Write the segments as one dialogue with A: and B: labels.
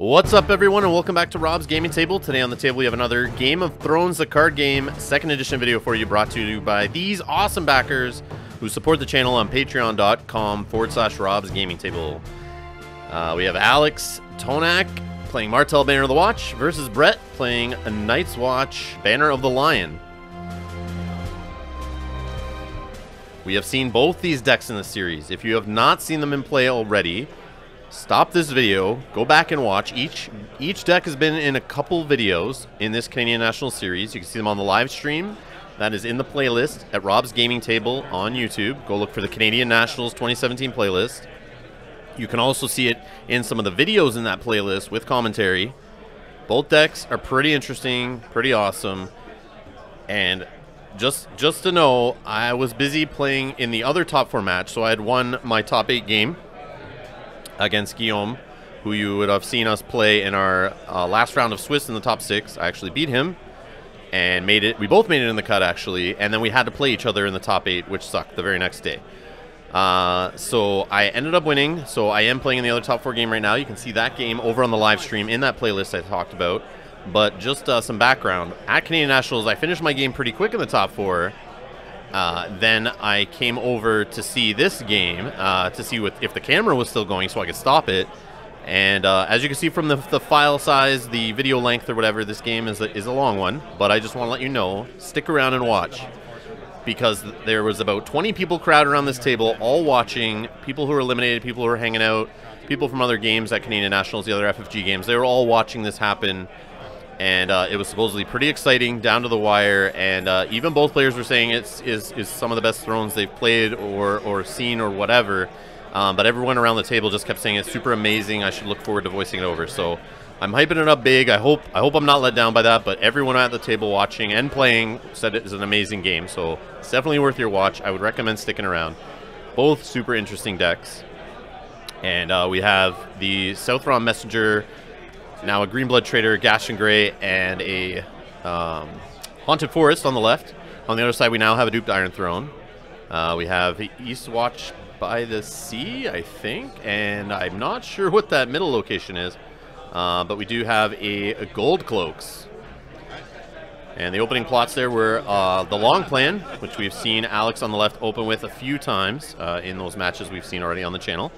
A: What's up, everyone, and welcome back to Rob's Gaming Table. Today on the table we have another Game of Thrones, the card game, 2nd edition video for you, brought to you by these awesome backers who support the channel on patreon.com/Rob's Gaming Table. We have Alex Tonak playing Martell Banner of the Watch versus Brett playing a Night's Watch Banner of the Lion. We have seen both these decks in the series. If you have not seen them in play already, stop this video, go back and watch. Each deck has been in a couple videos in this Canadian National Series. You can see them on the live stream. That is in the playlist at Rob's Gaming Table on YouTube. Go look for the Canadian Nationals 2017 playlist. You can also see it in some of the videos in that playlist with commentary. Both decks are pretty interesting, pretty awesome. And just to know, I was busy playing in the other top 4 match, so I had won my top 8 game against Guillaume, who you would have seen us play in our last round of Swiss in the top 6. I actually beat him and made it. We both made it in the cut, actually, and then we had to play each other in the top 8, which sucked the very next day. So I ended up winning, so I am playing in the other top 4 game right now. You can see that game over on the live stream in that playlist I talked about. But just some background. At Canadian Nationals, I finished my game pretty quick in the top 4. Then I came over to see this game to see if the camera was still going so I could stop it. And as you can see from the file size, the video length or whatever, this game is a long one. But I just want to let you know, stick around and watch. Because there was about 20 people crowded around this table, all watching. People who were eliminated, people who were hanging out, people from other games at Canadian Nationals, the other FFG games. They were all watching this happen. And it was supposedly pretty exciting, down to the wire, and even both players were saying is some of the best Thrones they've played or seen or whatever. But everyone around the table just kept saying it's super amazing. I should look forward to voicing it over. So I'm hyping it up big. I hope I'm not let down by that. But everyone at the table watching and playing said it is an amazing game. So it's definitely worth your watch. I would recommend sticking around. Both super interesting decks. And we have the Southron Messenger, now a Green Blood Trader, Gaston Grey, and a Haunted Forest on the left. On the other side, we now have a Duped Iron Throne. We have East Watch by the Sea, I think, and I'm not sure what that middle location is. But we do have a Gold Cloaks. And the opening plots there were the Long Plan, which we've seen Alex on the left open with a few times in those matches we've seen already on the channel.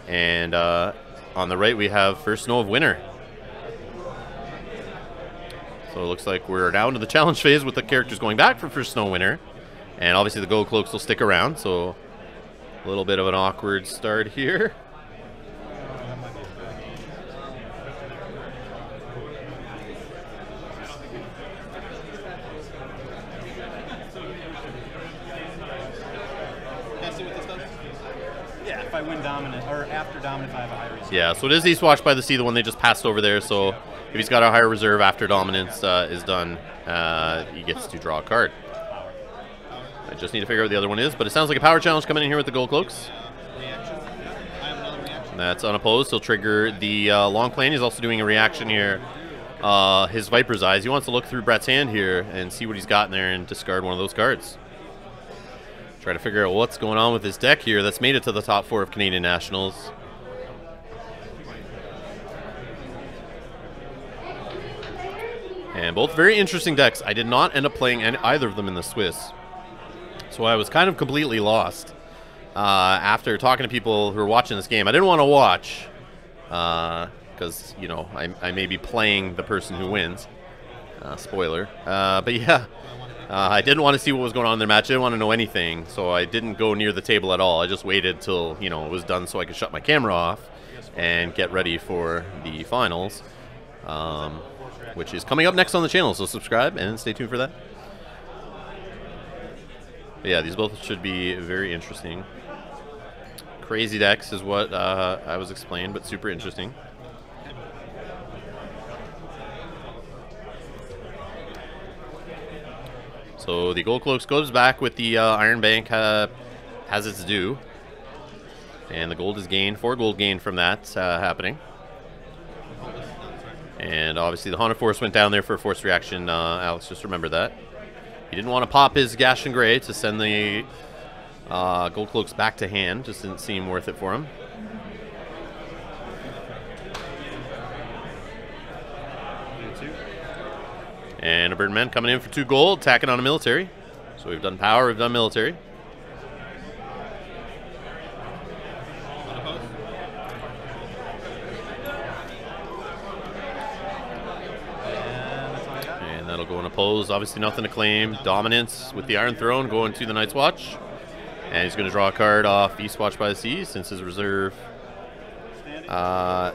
A: And on the right, we have First Snow of Winter. So it looks like we're down to the challenge phase with the characters going back for First Snow Winter. And obviously the Gold Cloaks will stick around, so a little bit of an awkward start here.
B: Yeah, if I win dominant, or after dominant, if I have a high reserve.
A: Yeah, so it is East Watch by the Sea, the one they just passed over there. So if he's got a higher reserve after dominance is done, he gets to draw a card. I just need to figure out what the other one is, but it sounds like a power challenge coming in here with the Gold Cloaks.
B: Reaction. I have another reaction.
A: That's unopposed. He'll trigger the Long Plan. He's also doing a reaction here. His Viper's Eyes. He wants to look through Brett's hand here and see what he's got in there and discard one of those cards. Try to figure out what's going on with this deck here that's made it to the top 4 of Canadian Nationals. And both very interesting decks. I did not end up playing either of them in the Swiss. So I was kind of completely lost after talking to people who were watching this game. I didn't want to watch because, you know, I may be playing the person who wins. Spoiler. But yeah, I didn't want to see what was going on in their match. I didn't want to know anything. So I didn't go near the table at all. I just waited till, you know, it was done so I could shut my camera off and get ready for the finals, which is coming up next on the channel. So subscribe and stay tuned for that. But yeah, these both should be very interesting. Crazy decks is what I was explained, but super interesting. So the Gold Cloaks goes back with the Iron Bank has its due. And the gold is gained, 4 gold gained from that happening. And obviously the Haunted Forest went down there for a forced reaction. Alex, just remember that. He didn't want to pop his Gaston Grey to send the Gold Cloaks back to hand. Just didn't seem worth it for him. And a Birdman coming in for 2 gold, attacking on a military. So we've done power, we've done military. And that'll go in oppose. Obviously nothing to claim. Dominance with the Iron Throne going to the Night's Watch. And he's going to draw a card off Eastwatch by the Sea since his reserve. Does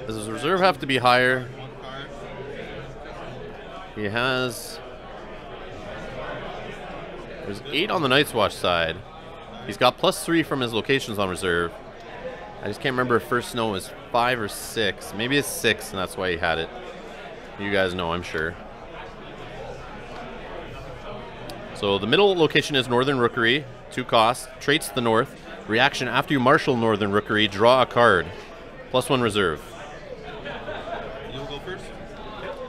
A: his reserve have to be higher? He has... There's 8 on the Night's Watch side. He's got +3 from his locations on reserve. I just can't remember if First Snow was 5 or 6. Maybe it's 6, and that's why he had it. You guys know, I'm sure. So the middle location is Northern Rookery, 2 cost. Traits to the north. Reaction after you marshal Northern Rookery, draw a card. +1 reserve.
B: You'll go first.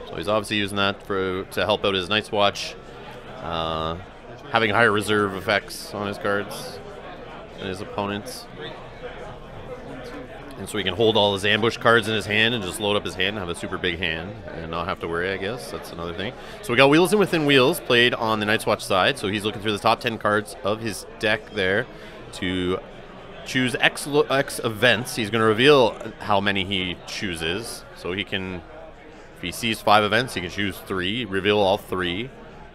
A: So he's obviously using that to help out his Night's Watch. Having higher reserve effects on his cards than his opponents. And so he can hold all his ambush cards in his hand and just load up his hand and have a super big hand and not have to worry, I guess. That's another thing. So we got Wheels and Within Wheels played on the Night's Watch side. So he's looking through the top 10 cards of his deck there to choose X events. He's going to reveal how many he chooses. So he can, if he sees 5 events, he can choose 3, reveal all 3,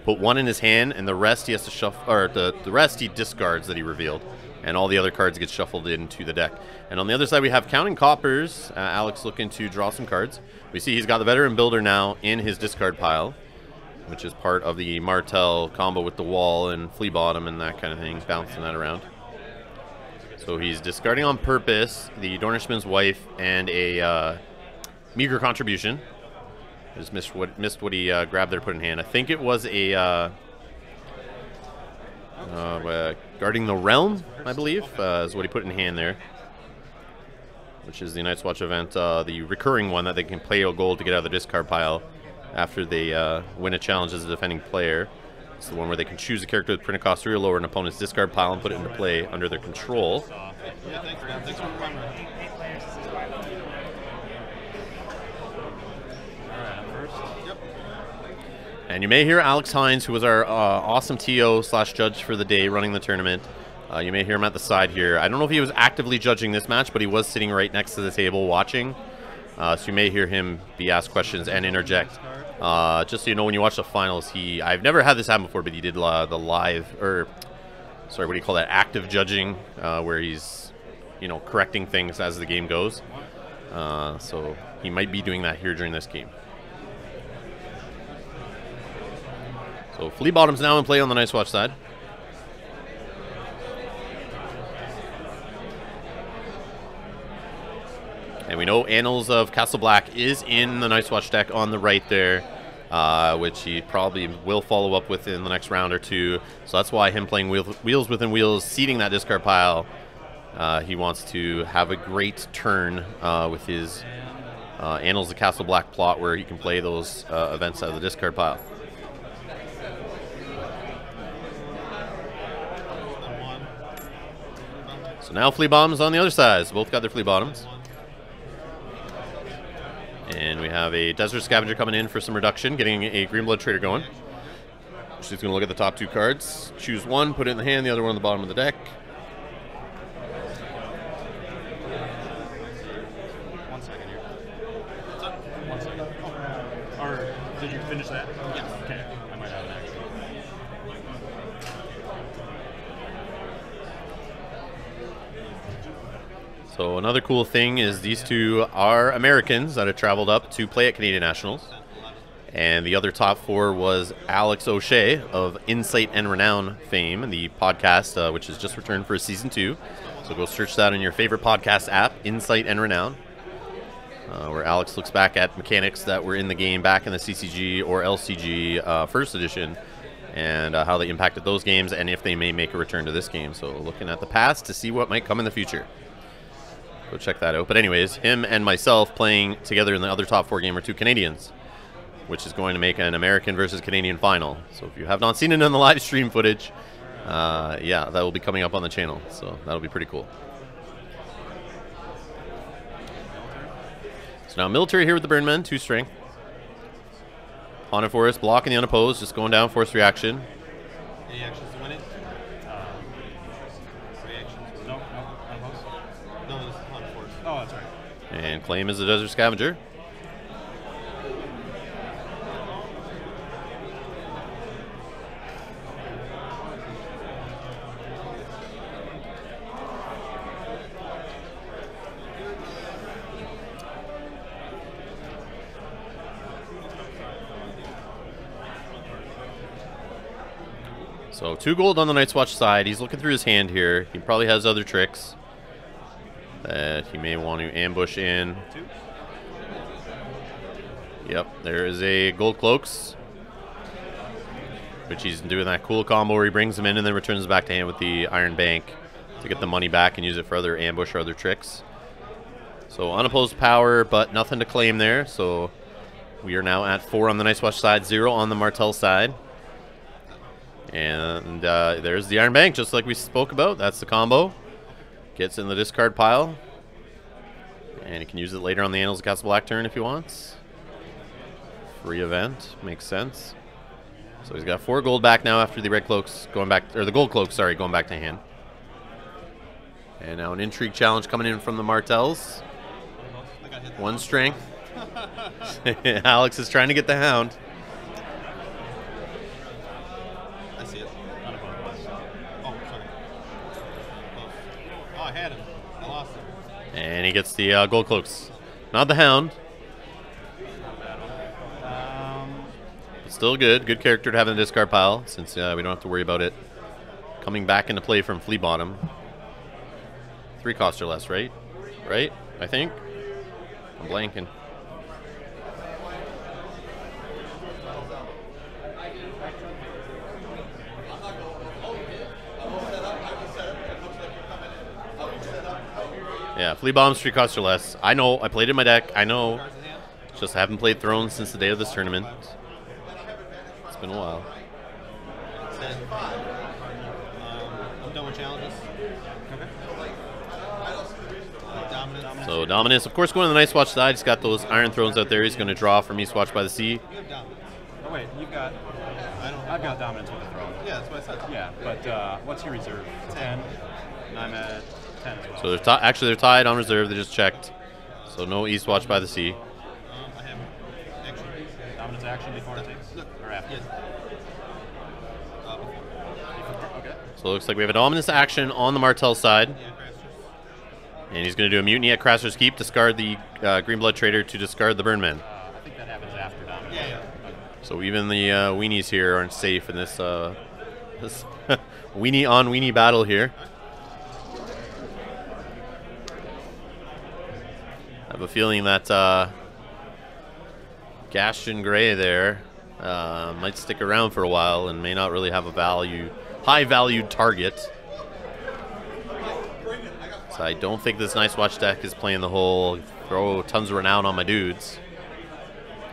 A: put 1 in his hand, and the rest he has to shuffle, or the rest he discards that he revealed. And all the other cards get shuffled into the deck. And on the other side, we have Counting Coppers. Alex looking to draw some cards. We see he's got the Veteran Builder now in his discard pile, which is part of the Martell combo with the wall and Flea Bottom and that kind of thing, bouncing that around. So he's discarding on purpose the Dornishman's Wife and a meager contribution. I just missed what he grabbed there, put in hand. I think it was a Guarding the Realm, I believe, is what he put in hand there, which is the Night's Watch event, the recurring one that they can play a gold to get out of the discard pile after they win a challenge as a defending player. It's the one where they can choose a character with print cost 3 or lower in an opponent's discard pile and put it into play under their control.
B: Yeah, thanks for coming.
A: And you may hear Alex Hines, who was our awesome TO/judge for the day running the tournament. You may hear him at the side here. I don't know if he was actively judging this match, but he was sitting right next to the table watching. So you may hear him be asked questions and interject. Just so you know, when you watch the finals, I've never had this happen before, but he did the live, or sorry, what do you call that? Active judging, where he's, you know, correcting things as the game goes. So he might be doing that here during this game. So Flea Bottom's now in play on the Night's Watch side. And we know Annals of Castle Black is in the Night's Watch deck on the right there, which he probably will follow up with in the next round or 2. So that's why him playing Wheels Within Wheels, seeding that discard pile. He wants to have a great turn with his Annals of Castle Black plot where he can play those events out of the discard pile. So now Flea Bottom's on the other side. So both got their Flea Bottoms. And we have a Desert Scavenger coming in for some reduction, getting a Greenblood Trader going. She's going to look at the top 2 cards, choose one, put it in the hand, the other one on the bottom of the deck.
B: One second here. One second. Oh. Or did you finish that? Yes. Okay. I might have an accident.
A: So another cool thing is these 2 are Americans that have traveled up to play at Canadian Nationals. And the other top 4 was Alex O'Shea of Insight and Renown fame, the podcast, which has just returned for season 2. So go search that in your favorite podcast app, Insight and Renown, where Alex looks back at mechanics that were in the game back in the CCG or LCG first edition, and how they impacted those games and if they may make a return to this game. So looking at the past to see what might come in the future. Go check that out. But anyways, him and myself playing together in the other top 4 game are 2 Canadians, which is going to make an American versus Canadian final. So if you have not seen it in the live stream footage, yeah, that will be coming up on the channel. So that'll be pretty cool. So now military here with the Burnmen, 2 strength. Haunted Forest blocking the unopposed, just going down, force reaction.
B: Any actions to win it? Reactions? No, unopposed? No, this is Haunted Forest. Oh, that's right.
A: And claim as a Desert Scavenger. So 2 gold on the Night's Watch side. He's looking through his hand here. He probably has other tricks that he may want to ambush in.
B: 2.
A: Yep, there is a gold cloaks, which he's doing that cool combo where he brings them in and then returns it back to hand with the Iron Bank to get the money back and use it for other ambush or other tricks. So unopposed power, but nothing to claim there. So we are now at 4 on the Night's Watch side, 0 on the Martell side. And there's the Iron Bank, just like we spoke about. That's the combo. Gets in the discard pile. And he can use it later on the Annals of Castle Black turn if he wants. Free event. Makes sense. So he's got 4 gold back now after the red cloaks going back, or the gold cloaks, sorry, going back to hand. And now an intrigue challenge coming in from the Martells. 1 strength. Alex is trying to get the hound.
B: I had him. I lost him.
A: And he gets the gold cloaks. Not the hound. But still good. Good character to have in the discard pile since we don't have to worry about it coming back into play from Flea Bottom. 3 cost or less, right? Right? I think. I'm blanking. Yeah, Flea Bomb's 3 cost or less. I know, I played in my deck. I know. Just I haven't played Thrones since the day of this tournament. It's been a while.
B: I'm done with challenges. Okay.
A: So Dominus, of course, going to the Night's Watch side. He's got those Iron Thrones out there. He's going to draw from East Watch by the Sea.
B: You have Dominance. Oh wait, you've got... I've got Dominance with the throne. Yeah, that's what I said. Yeah, but what's your reserve? 10. And I'm at 10 as well.
A: So they're actually they're tied on reserve. They just checked. So no East Watch by the Sea.
B: I have action. Dominance action before it takes? Or after? Yes. Before. Okay.
A: So it looks like we have a Dominus action on the Martell side.
B: Yeah,
A: And he's going to do a Mutiny at Crasser's Keep, discard the Green Blood Trader to discard the Burnman.
B: I think that happens after Dominance. Yeah.
A: So even the weenies here aren't safe in this, this weenie on weenie battle here. I have a feeling that Gaston Gray there might stick around for a while and may not really have a high-valued target. So I don't think this Night's Watch deck is playing the whole throw tons of renown on my dudes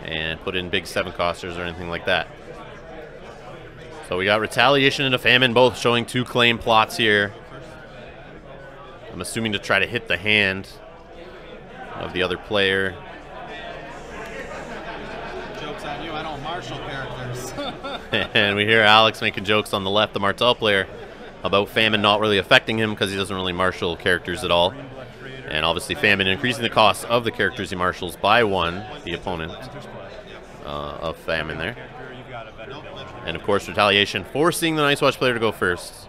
A: and put in big 7-costers or anything like that. So we got Retaliation and a Famine both showing 2 claim plots here. I'm assuming to try to hit the hand of the other player.
B: Joke's on you, I don't marshal characters.
A: And we hear Alex making jokes on the left, the Martell player, about Famine not really affecting him because he doesn't really marshal characters at all. And obviously Famine increasing the cost of the characters he marshals by 1, the opponent of Famine there. And of course Retaliation forcing the Night's Watch player to go first.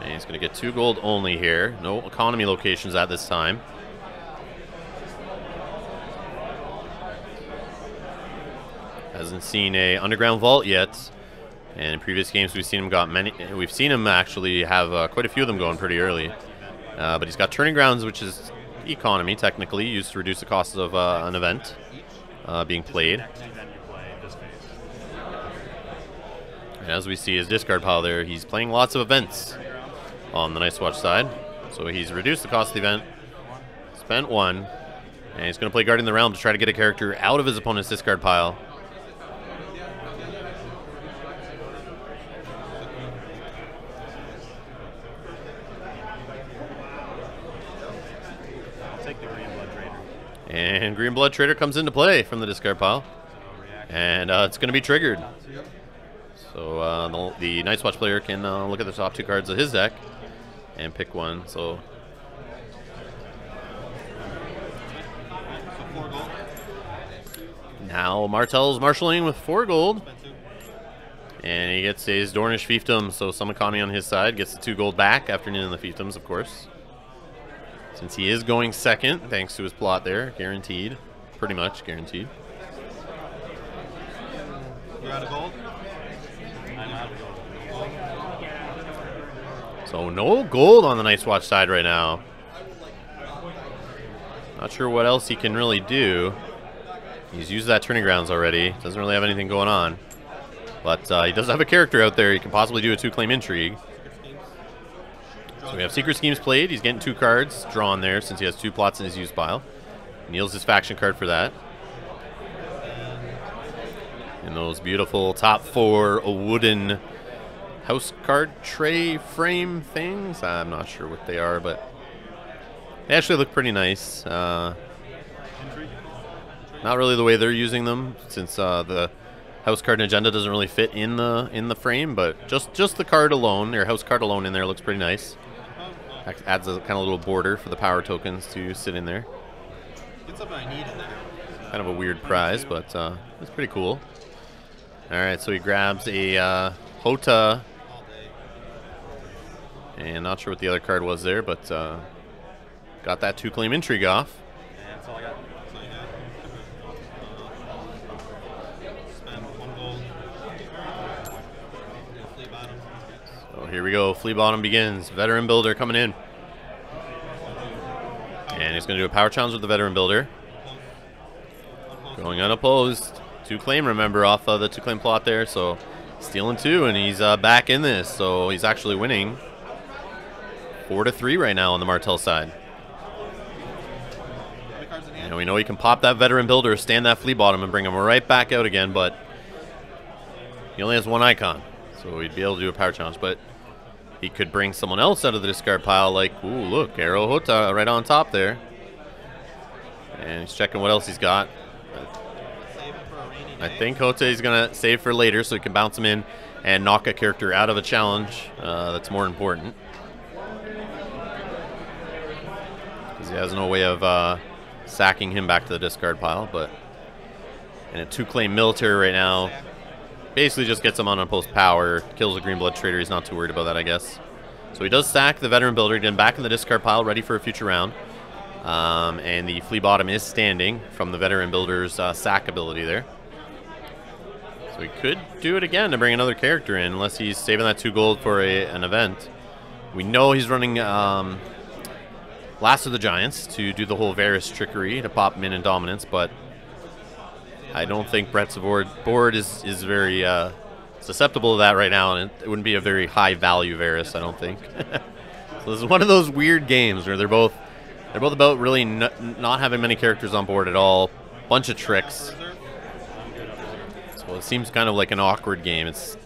A: And he's going to get 2 gold only here. No economy locations at this time. Hasn't seen a underground vault yet. And in previous games, we've seen him got many. We've seen him actually have quite a few of them going pretty early. But he's got Turning Grounds, which is economy technically used to reduce the cost of an event being played. And as we see his discard pile there, he's playing lots of events on the Night's Watch side. So he's reduced the cost of the event, spent 1, and he's going to play Guardian the Realm to try to get a character out of his opponent's discard pile.
B: I'll take the Green Blood Trader.
A: And Green Blood Trader comes into play from the discard pile. And it's going to be triggered. So the Night's Watch player can look at the top 2 cards of his deck and pick one. So now Martell's marshalling with 4 gold. And he gets his Dornish Fiefdom, so some economy on his side. Gets the 2 gold back after needing the Fiefdoms, of course. Since he is going second, thanks to his plot there. Guaranteed. Pretty much guaranteed.
B: You're out of gold? I'm out of gold.
A: So no gold on the Night's Watch side right now. Not sure what else he can really do. He's used that Turning Grounds already. Doesn't really have anything going on. But he does have a character out there. He can possibly do a 2-claim Intrigue. So we have Secret Schemes played. He's getting 2 cards drawn there since he has 2 plots in his use pile. Kneels his faction card for that. And those beautiful top 4 wooden house card tray frame things. I'm not sure what they are, but they actually look pretty nice. Not really the way they're using them, since the house card and agenda doesn't really fit in the frame, but just the card alone, your house card alone in there looks pretty nice. Adds a kind of little border for the power tokens to sit in there. Kind of a weird prize, but it's pretty cool. All right, so he grabs a Hota, and not sure what the other card was there, but got that 2-claim Intrigue off.
B: And that's all I got.
A: So here we go. Flea Bottom begins. Veteran Builder coming in. And he's going to do a power challenge with the Veteran Builder. Going unopposed. 2-claim, remember, off of the 2-claim plot there. So stealing 2, and he's back in this. So he's actually winning 4-3 right now on the Martell side. And we know he can pop that Veteran Builder, stand that Flea Bottom, and bring him right back out again. But he only has 1 icon. So he'd be able to do a power challenge, but he could bring someone else out of the discard pile, like, ooh, look, Arrow Hota right on top there. And he's checking what else he's got. I think Hota is going to save for later so he can bounce him in and knock a character out of a challenge that's more important. Because he has no way of sacking him back to the discard pile, but in a 2-claim military right now, basically just gets him on unopposed power, kills a Green Blood Trader. He's not too worried about that, I guess. So he does sack the Veteran Builder, get him back in the discard pile, ready for a future round. And the Flea Bottom is standing from the Veteran Builder's sack ability there. So he could do it again to bring another character in, unless he's saving that 2 gold for an event. We know he's running Last of the Giants to do the whole Varys trickery to pop him in Dominance, but I don't think Brett's board is very susceptible to that right now, and it wouldn't be a very high value Varys, I don't think. So this is one of those weird games where they're both about really not having many characters on board at all. Bunch of tricks. So it seems kind of like an awkward game. It's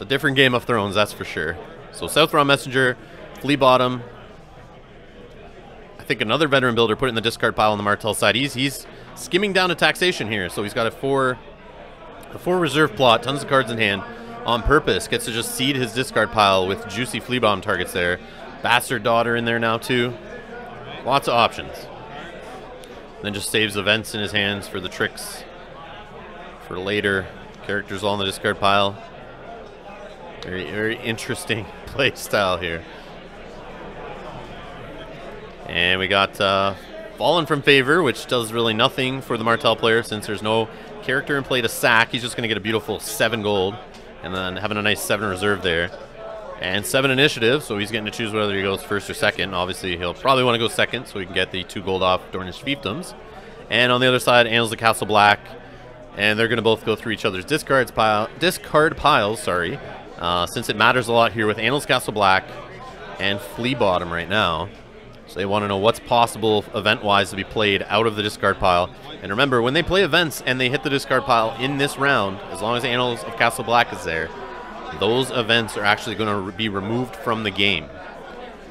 A: a different Game of Thrones, that's for sure. So Southron Messenger, Flea Bottom. I think another Veteran Builder put it in the discard pile on the Martell side. He's skimming down to taxation here, so he's got a 4 reserve plot, tons of cards in hand, on purpose. Gets to just seed his discard pile with juicy Flea Bomb targets there. Bastard Daughter in there now too. Lots of options. Then just saves events in his hands for the tricks for later. Characters all in the discard pile. Very, very interesting play style here. And we got Fallen from Favor, which does really nothing for the Martell player since there's no character in play to sack. He's just going to get a beautiful 7 gold and then having a nice 7 reserve there. And 7 initiative, so he's getting to choose whether he goes first or second. Obviously, he'll probably want to go second so he can get the 2 gold off Dornish Fiefdoms. And on the other side, Annals of Castle Black. And they're going to both go through each other's discard piles, since it matters a lot here with Annals Castle Black and Flea Bottom right now. So they want to know what's possible event-wise to be played out of the discard pile. And remember, when they play events and they hit the discard pile in this round, as long as Annals of Castle Black is there, those events are actually going to be removed from the game.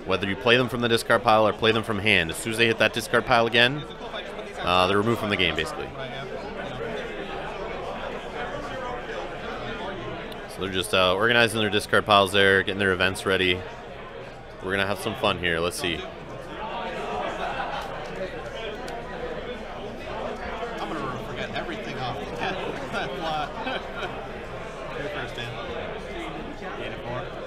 A: Whether you play them from the discard pile or play them from hand, as soon as they hit that discard pile again, they're removed from the game, basically. So they're just organizing their discard piles there, getting their events ready. We're going to have some fun here. Let's see.
C: I'm going to forget everything off that plot. Your first in.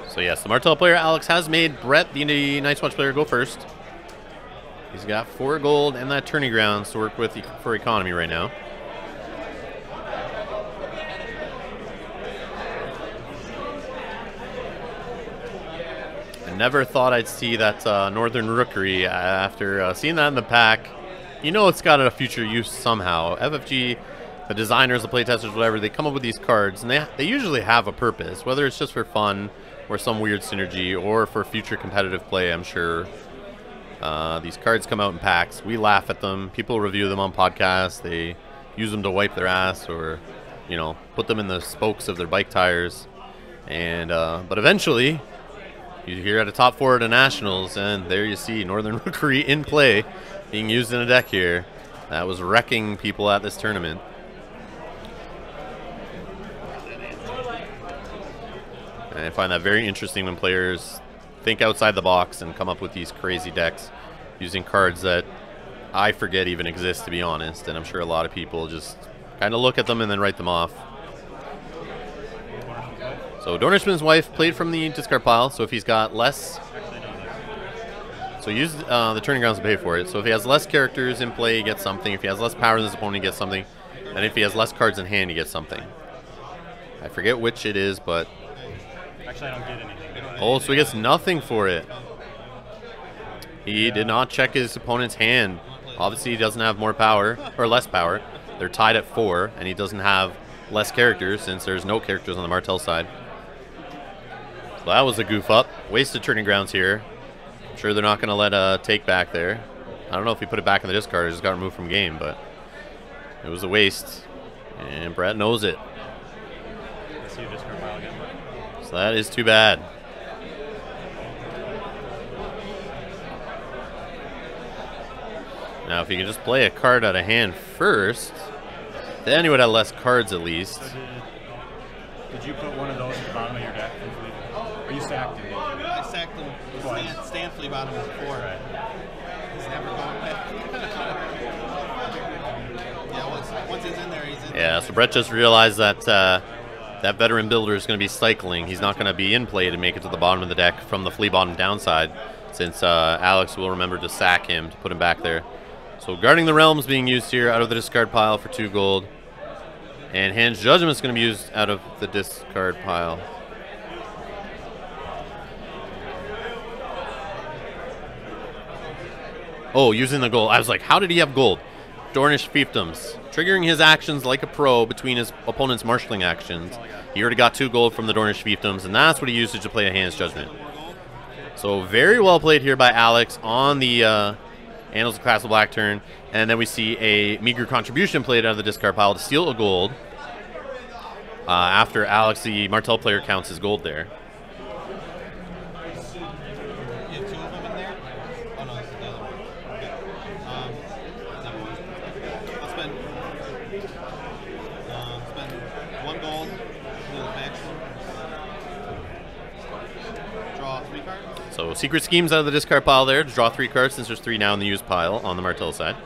A: So yes, the Martell player, Alex, has made Brett, the Night's Watch player, go first. He's got 4 gold and that tourney grounds to work with for economy right now. I never thought I'd see that Northern Rookery after seeing that in the pack. You know it's got a future use somehow. FFG, the designers, the playtesters, whatever, they come up with these cards, and they usually have a purpose, whether it's just for fun or some weird synergy or for future competitive play, I'm sure. These cards come out in packs. We laugh at them. People review them on podcasts. They use them to wipe their ass or, you know, put them in the spokes of their bike tires. And but eventually, you hear at a top 4 at the Nationals, and there you see Northern Rookery in play, being used in a deck here. That was wrecking people at this tournament. And I find that very interesting when players think outside the box and come up with these crazy decks using cards that I forget even exist, to be honest. And I'm sure a lot of people just kind of look at them and then write them off. So Dornishman's wife played from the discard pile, so if he's got less... So use the turning grounds to pay for it. So if he has less characters in play, he gets something. If he has less power than his opponent, he gets something. And if he has less cards in hand, he gets something. I forget which it is, but...
B: Actually, I don't get anything.
A: Oh, so he gets nothing for it. He did not check his opponent's hand. Obviously, he doesn't have more power, or less power. They're tied at 4, and he doesn't have less characters since there's no characters on the Martell side. So that was a goof up. Wasted turning grounds here. I'm sure they're not going to let a take back there. I don't know if he put it back in the discard or just got removed from game, but it was a waste. And Brett knows it.
B: Let's see your discard pile again.
A: So that is too bad. Now, if he can just play a card out of hand first, then he would have less cards at least.
B: So did you put one of those at the bottom of your deck? Or you sacked him?
C: I sacked him. Stan Flea bottom is 4.
B: Right.
C: He's never going back. Yeah, once he's in there, he's in there.
A: Yeah, so Brett just realized that that veteran builder is going to be cycling. He's not going to be in play to make it to the bottom of the deck from the flea bottom downside, since Alex will remember to sack him to put him back there. So Guarding the Realms being used here out of the discard pile for 2 gold. And Hand's Judgment is going to be used out of the discard pile. Oh, using the gold. I was like, how did he have gold? Dornish Fiefdoms. Triggering his actions like a pro between his opponent's marshalling actions. He already got 2 gold from the Dornish Fiefdoms, and that's what he used to play a Hand's Judgment. So very well played here by Alex on the Annals of Castle Black turn. And then we see a meager contribution played out of the discard pile to steal a gold. After Alex, the Martell player, counts his gold there.
C: You have 2 of them in there? Oh, no, this is the other one. Okay. I'll spend 1 gold. Do the maximum. Draw 3 cards.
A: So Secret Schemes out of the discard pile there to draw 3 cards, since there's 3 now in the used pile on the Martell side.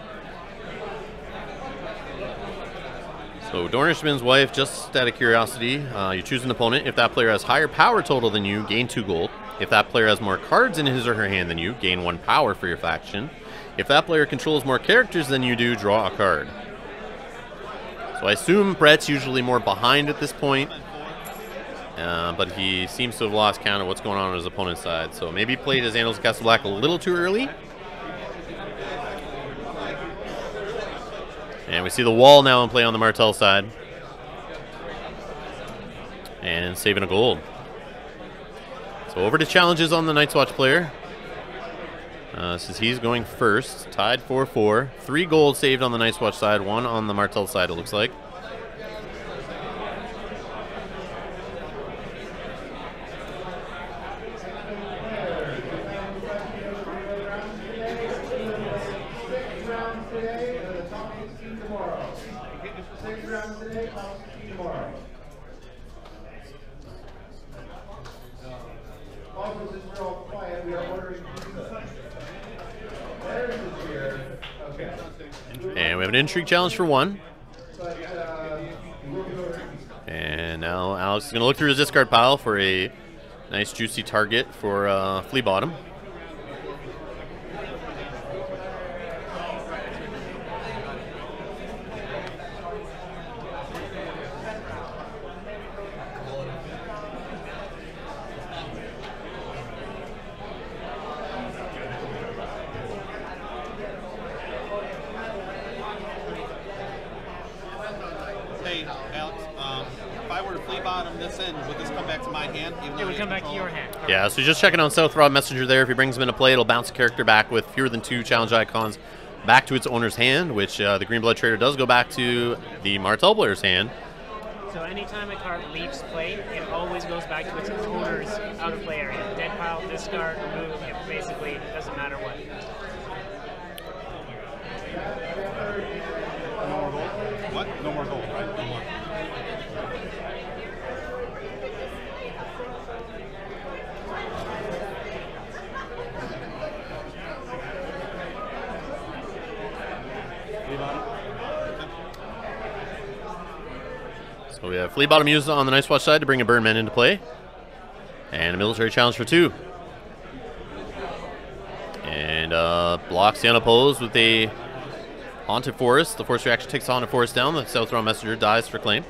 A: So Dornishman's wife, just out of curiosity, you choose an opponent. If that player has higher power total than you, gain 2 gold. If that player has more cards in his or her hand than you, gain 1 power for your faction. If that player controls more characters than you do, draw a card. So I assume Brett's usually more behind at this point. But he seems to have lost count of what's going on his opponent's side. So maybe he played his Annals of Castle Black a little too early. And we see the wall now in play on the Martell side. And saving a gold. So over to challenges on the Night's Watch player. Since he's going first, tied 4-4. 3 gold saved on the Night's Watch side, 1 on the Martell side, it looks like. And we have an intrigue challenge for 1. And now Alex is going to look through his discard pile for a nice juicy target for Flea Bottom.
C: Hey, Alex, if I were to Flea Bottom this in, would this come back to my hand?
D: It would come back to your hand.
A: Yeah, so just checking on South Rod Messenger there. If he brings him into play, it'll bounce the character back with fewer than 2 challenge icons back to its owner's hand, which the Green Blood Trader does go back to the Martell player's hand.
D: So anytime a card leaves play, it always goes back to its owner's out of play area. Dead pile, discard, remove, it basically doesn't matter what.
B: No more gold?
C: What?
B: No more gold, right?
C: No more.
B: Flea Bottom?
A: So we have Flea Bottom used on the Nice Watch side to bring a Burnman into play. And a military challenge for 2. And blocks the unopposed with a Haunted Forest. The force reaction takes the Haunted Forest down. The South Rod Messenger dies for claim.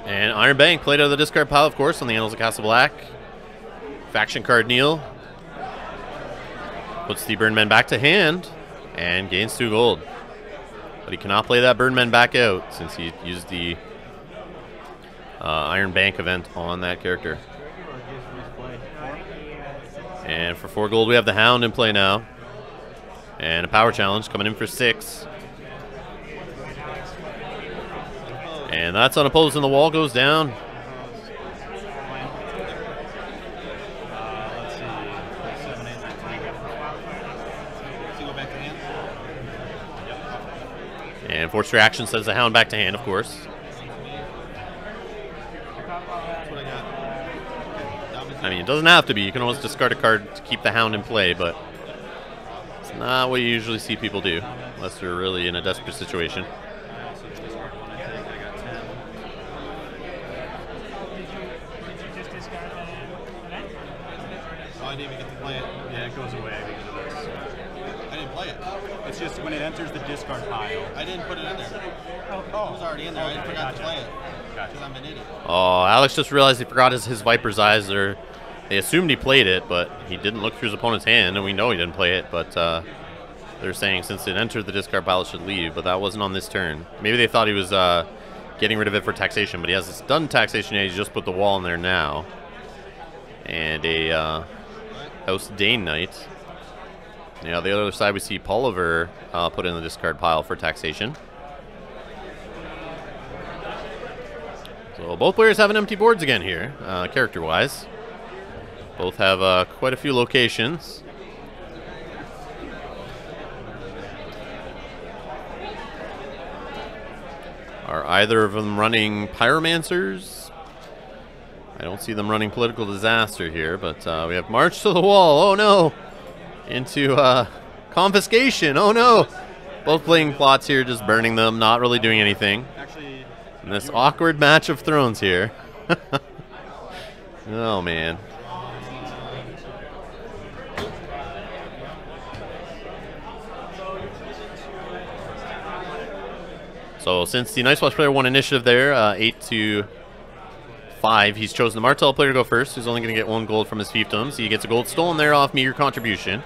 A: And Iron Bank played out of the discard pile, of course, on the Annals of Castle Black. Faction card Neil. Puts the Burnman back to hand and gains 2 gold. But he cannot play that Burnman back out since he used the Iron Bank event on that character. And for 4 gold, we have the Hound in play now. And a power challenge coming in for 6. And that's unopposed, and the wall goes down.
C: Let's see. 7, 8, 9, 10. So go back to hand? Yep.
A: And force reaction sends the Hound back to hand, of course.
C: That's what I got.
A: I mean, it doesn't have to be. You can always discard a card to keep the Hound in play, but it's not what you usually see people do, unless they're really in a desperate situation.
C: I also discard 1, I think. I got 10.
D: Did you just discard that event?
C: Oh, I didn't even get to play it.
B: Yeah, it goes away because of this.
C: I didn't play it.
B: It's just when it enters the discard pile.
C: I didn't put it in there.
D: Oh,
C: It was already in there. I
B: Okay,
C: forgot
B: gotcha.
C: to play it.
B: Gotcha.
C: Because I'm an idiot.
A: Oh, Alex just realized he forgot his Viper's Eyes there. They assumed he played it, but he didn't look through his opponent's hand, and we know he didn't play it, but they're saying since it entered the discard pile, it should leave, but that wasn't on this turn. Maybe they thought he was getting rid of it for taxation, but he hasn't done taxation yet. He's just put the wall in there now. And a House Dane Knight. Now, the other side, we see Polliver put in the discard pile for taxation. So both players have an empty boards again here, character-wise. Both have quite a few locations. Are either of them running Pyromancers? I don't see them running Political Disaster here, but we have March to the Wall. Oh no! Into Confiscation. Oh no! Both playing plots here, just burning them, not really doing anything.
B: Actually,
A: In this awkward match of thrones here. Oh man. So since the Nice Watch player won initiative there, 8-5, he's chosen the Martell player to go first, who's only going to get 1 gold from his fiefdoms. He gets a gold stolen there off meager contribution.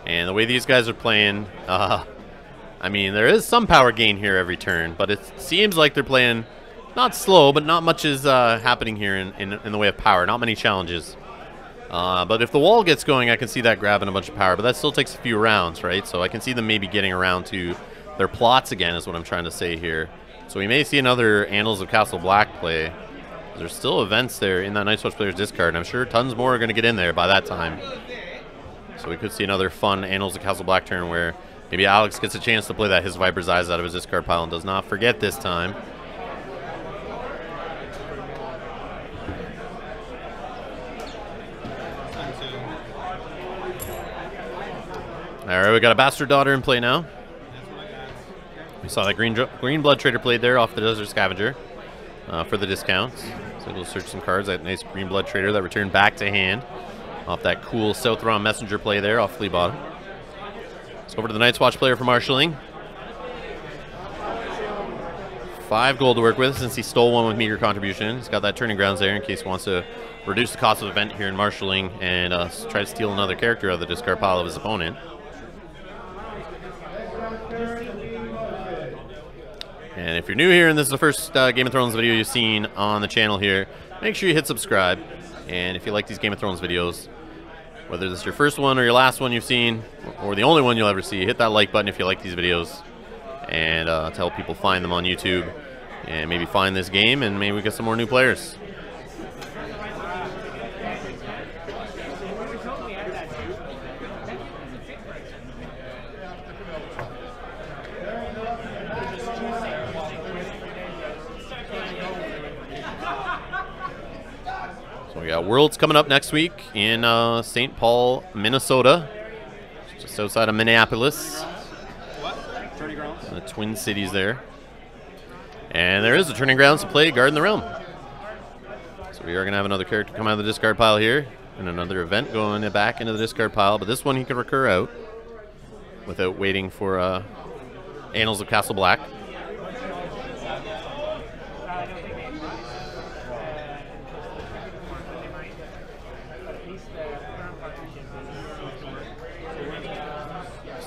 A: And the way these guys are playing, I mean, there is some power gain here every turn, but it seems like they're playing not slow, but not much is happening here in the way of power. Not many challenges. But if the wall gets going, I can see that grabbing a bunch of power, but that still takes a few rounds, right? So I can see them maybe getting around to their plots again is what I'm trying to say here. So we may see another Annals of Castle Black play. There's still events there in that Nice Watch player's discard, and I'm sure tons more are going to get in there by that time. So we could see another fun Annals of Castle Black turn where maybe Alex gets a chance to play that his Viper's Eyes out of his discard pile and does not forget this time. right, we got a Bastard Daughter in play now. We saw that green blood trader played there off the Desert Scavenger for the discounts. So we'll search some cards. That nice green blood trader that returned back to hand off that cool Southron Messenger play there off Flea Bottom. Let's go over to the Night's Watch player for marshalling. 5 gold to work with since he stole one with meager contribution. He's got that turning grounds there in case he wants to reduce the cost of the event here in marshalling and try to steal another character out of the discard pile of his opponent. And if you're new here and this is the first Game of Thrones video you've seen on the channel here, make sure you hit subscribe. And if you like these Game of Thrones videos, whether this is your first one or your last one you've seen, or the only one you'll ever see, hit that like button if you like these videos. And to help people find them on YouTube and maybe find this game and maybe we get some more new players. So we got Worlds coming up next week in St. Paul, Minnesota, just outside of Minneapolis. The Twin Cities there. And there is a turning grounds to play Guard in the Realm. So we are going to have another character come out of the discard pile here. And another event going back into the discard pile. But this one he can recur out without waiting for Annals of Castle Black.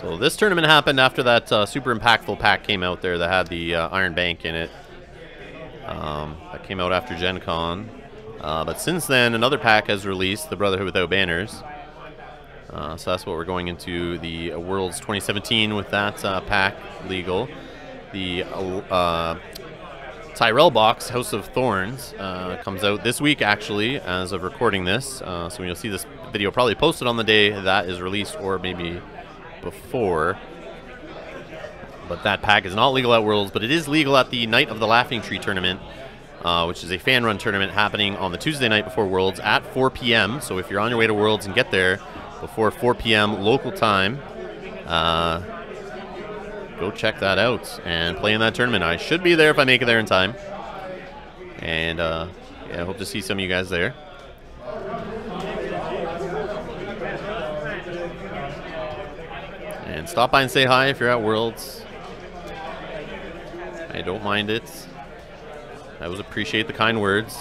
A: So this tournament happened after that super impactful pack came out there that had the Iron Bank in it. That came out after Gen Con. But since then, another pack has released, the Brotherhood Without Banners. So that's what we're going into the Worlds 2017 with that pack legal. The Tyrell box, House of Thorns, comes out this week actually as of recording this. So you'll see this video probably posted on the day that is released or maybe before. But that pack is not legal at Worlds, but it is legal at the Night of the Laughing Tree tournament, which is a fan run tournament happening on the Tuesday night before Worlds at 4 p.m. So if you're on your way to Worlds and get there before 4 p.m. local time, go check that out and play in that tournament. I should be there if I make it there in time. And yeah, I hope to see some of you guys there. And stop by and say hi if you're at Worlds. I don't mind it. I always appreciate the kind words.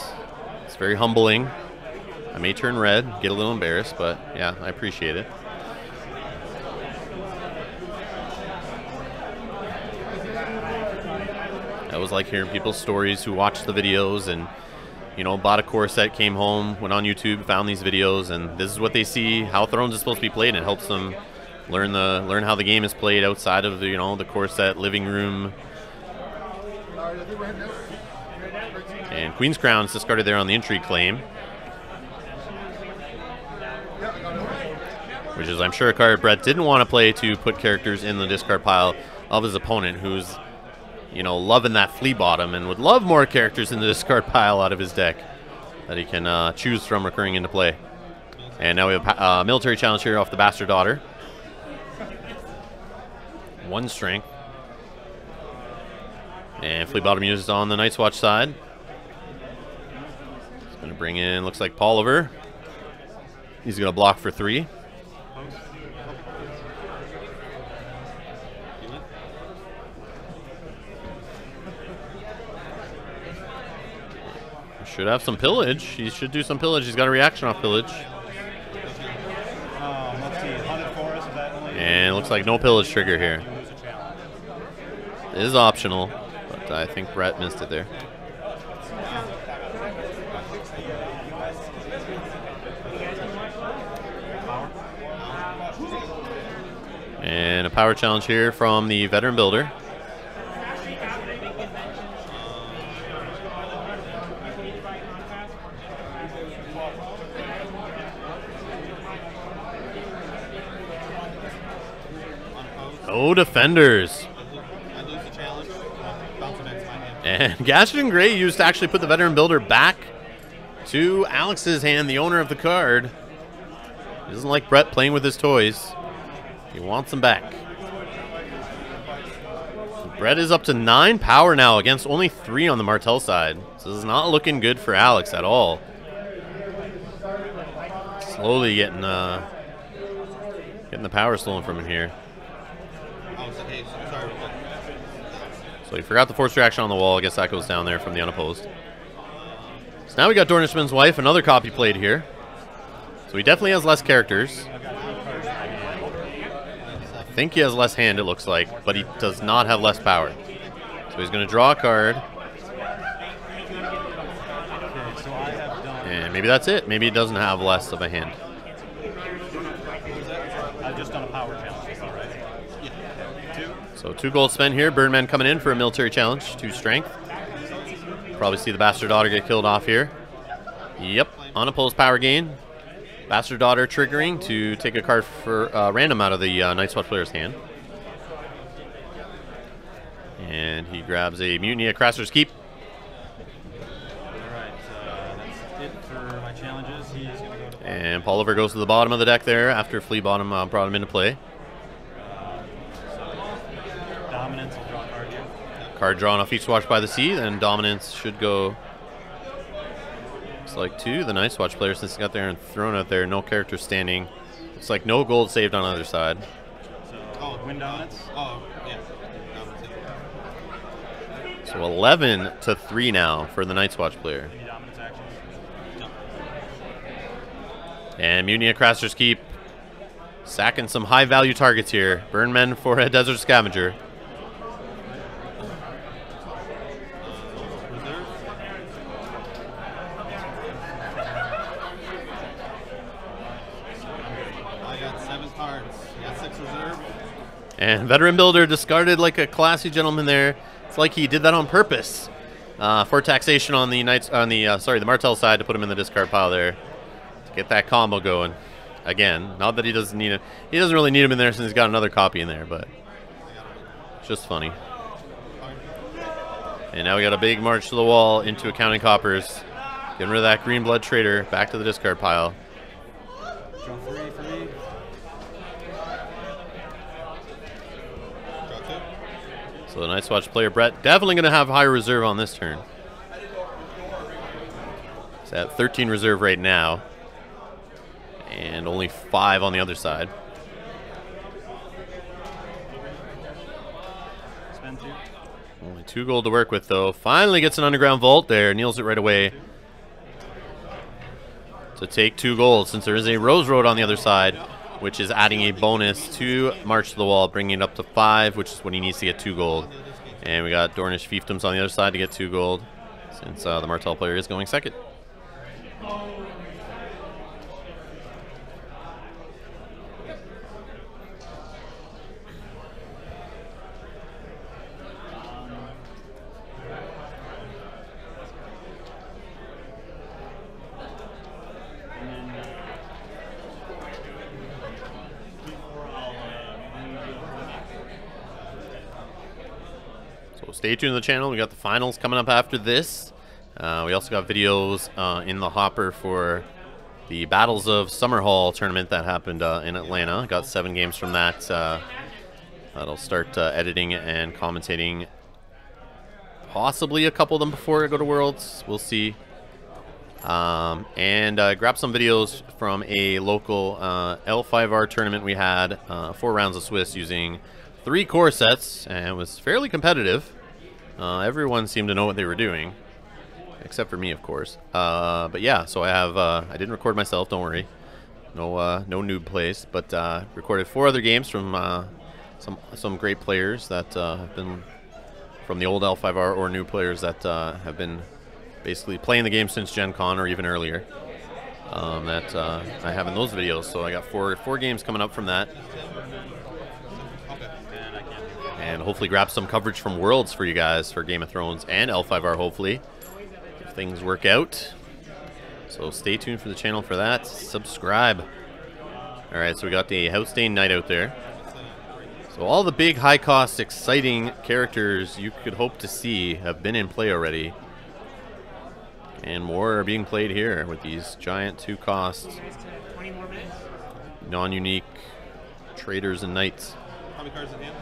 A: It's very humbling. I may turn red, get a little embarrassed, but yeah, I appreciate it. I always like hearing people's stories who watch the videos and, you know, bought a core set, came home, went on YouTube, found these videos, and this is what they see, how Thrones is supposed to be played, and it helps them learn how the game is played outside of the, you know, the core set living room. And Queen's Crown is discarded there on the Intrigue claim, which is, I'm sure, a card Brett didn't want to play to put characters in the discard pile of his opponent, who's, you know, loving that Flea Bottom and would love more characters in the discard pile out of his deck that he can choose from recurring into play. And now we have a military challenge here off the Bastard Daughter. 1 strength. And Flea Bottom used on the Night's Watch side. He's going to bring in, looks like, Pauliver. He's going to block for 3. Should have some pillage. He should do some pillage. He's got a reaction off pillage. And it looks like no pillage trigger here. It is optional, but I think Brett missed it there. And a power challenge here from the Veteran Builder. No defenders. And Gaston Gray used to actually put the Veteran Builder back to Alex's hand, the owner of the card. He doesn't like Brett playing with his toys. He wants them back. Brett is up to 9 power now against only 3 on the Martell side. So this is not looking good for Alex at all. Slowly getting the power stolen from him here. So he forgot the force reaction on the wall. I guess that goes down there from the unopposed. So now we got Dornishman's wife, another copy played here. So he definitely has less characters. I think he has less hand, it looks like, but he does not have less power. So he's going to draw a card. And maybe that's it. Maybe he doesn't have less of a hand.
B: I've just done a power challenge, all right? Yeah. 2.
A: So 2 gold spent here. Birdman coming in for a military challenge. 2 strength. Probably see the Bastard Daughter get killed off here. Yep, unopposed power gain. Bastard Daughter triggering to take a card for random out of the Night's Watch player's hand. And he grabs a Mutiny at Crasser's Keep.
B: Alright, that's it for my challenges. He's going to go to...
A: And Pauliver goes to the bottom of the deck there after Flea Bottom brought him into play.
B: So Dominance will draw a card here.
A: Card drawn off each Watch by the Sea, then Dominance should go... Looks like 2. The Night's Watch player, since he got there and thrown out there, no character standing. Looks like no gold saved on either side.
B: So, win Dominance?
C: Oh, yeah.
A: So 11-3 now for the Night's Watch player.
B: Any Dominance actions? No.
A: And Mutiny at Crasser's Keep. Sacking some high-value targets here. Burnmen for a Desert Scavenger. And Veteran Builder discarded like a classy gentleman there. It's like he did that on purpose for taxation on the the Martell side to put him in the discard pile there to get that combo going. Again, not that he doesn't need it. He doesn't really need him in there since he's got another copy in there, but it's just funny. And now we got a big march to the wall into Accounting Coppers. Getting rid of that Green Blood Trader back to the discard pile.
B: Draw 3 for me.
A: So the Night's Watch player, Brett, definitely going to have higher reserve on this turn. He's at 13 reserve right now. And only 5 on the other side.
B: Spend 2.
A: Only 2 gold to work with, though. Finally gets an Underground Vault there. Kneels it right away. To take 2 gold, since there is a Rose Road on the other side, which is adding a bonus to March to the Wall, bringing it up to 5, which is what he needs to get 2 gold. And we got Dornish Fiefdoms on the other side to get 2 gold, since the Martell player is going second. Stay tuned to the channel. We got the finals coming up after this. We also got videos in the hopper for the Battles of Summer Hall tournament that happened in Atlanta. Got 7 games from that. That'll start editing and commentating. Possibly a couple of them before I go to Worlds. We'll see. And grab some videos from a local L5R tournament we had. 4 rounds of Swiss using 3 core sets, and it was fairly competitive. Everyone seemed to know what they were doing, except for me, of course. But yeah, so I have I didn't record myself, don't worry. No noob plays, but recorded 4 other games from some great players that have been from the old L5R, or new players that have been basically playing the game since Gen Con or even earlier. That I have in those videos. So I got four games coming up from that. And hopefully grab some coverage from Worlds for you guys for Game of Thrones and L5R, hopefully, if things work out. So stay tuned for the channel for that. Subscribe. Alright, so we got the Housestein Knight out there. So all the big, high-cost, exciting characters you could hope to see have been in play already. And more are being played here with these giant 2-cost, non-unique Traders and Knights.
C: How many cards in hand?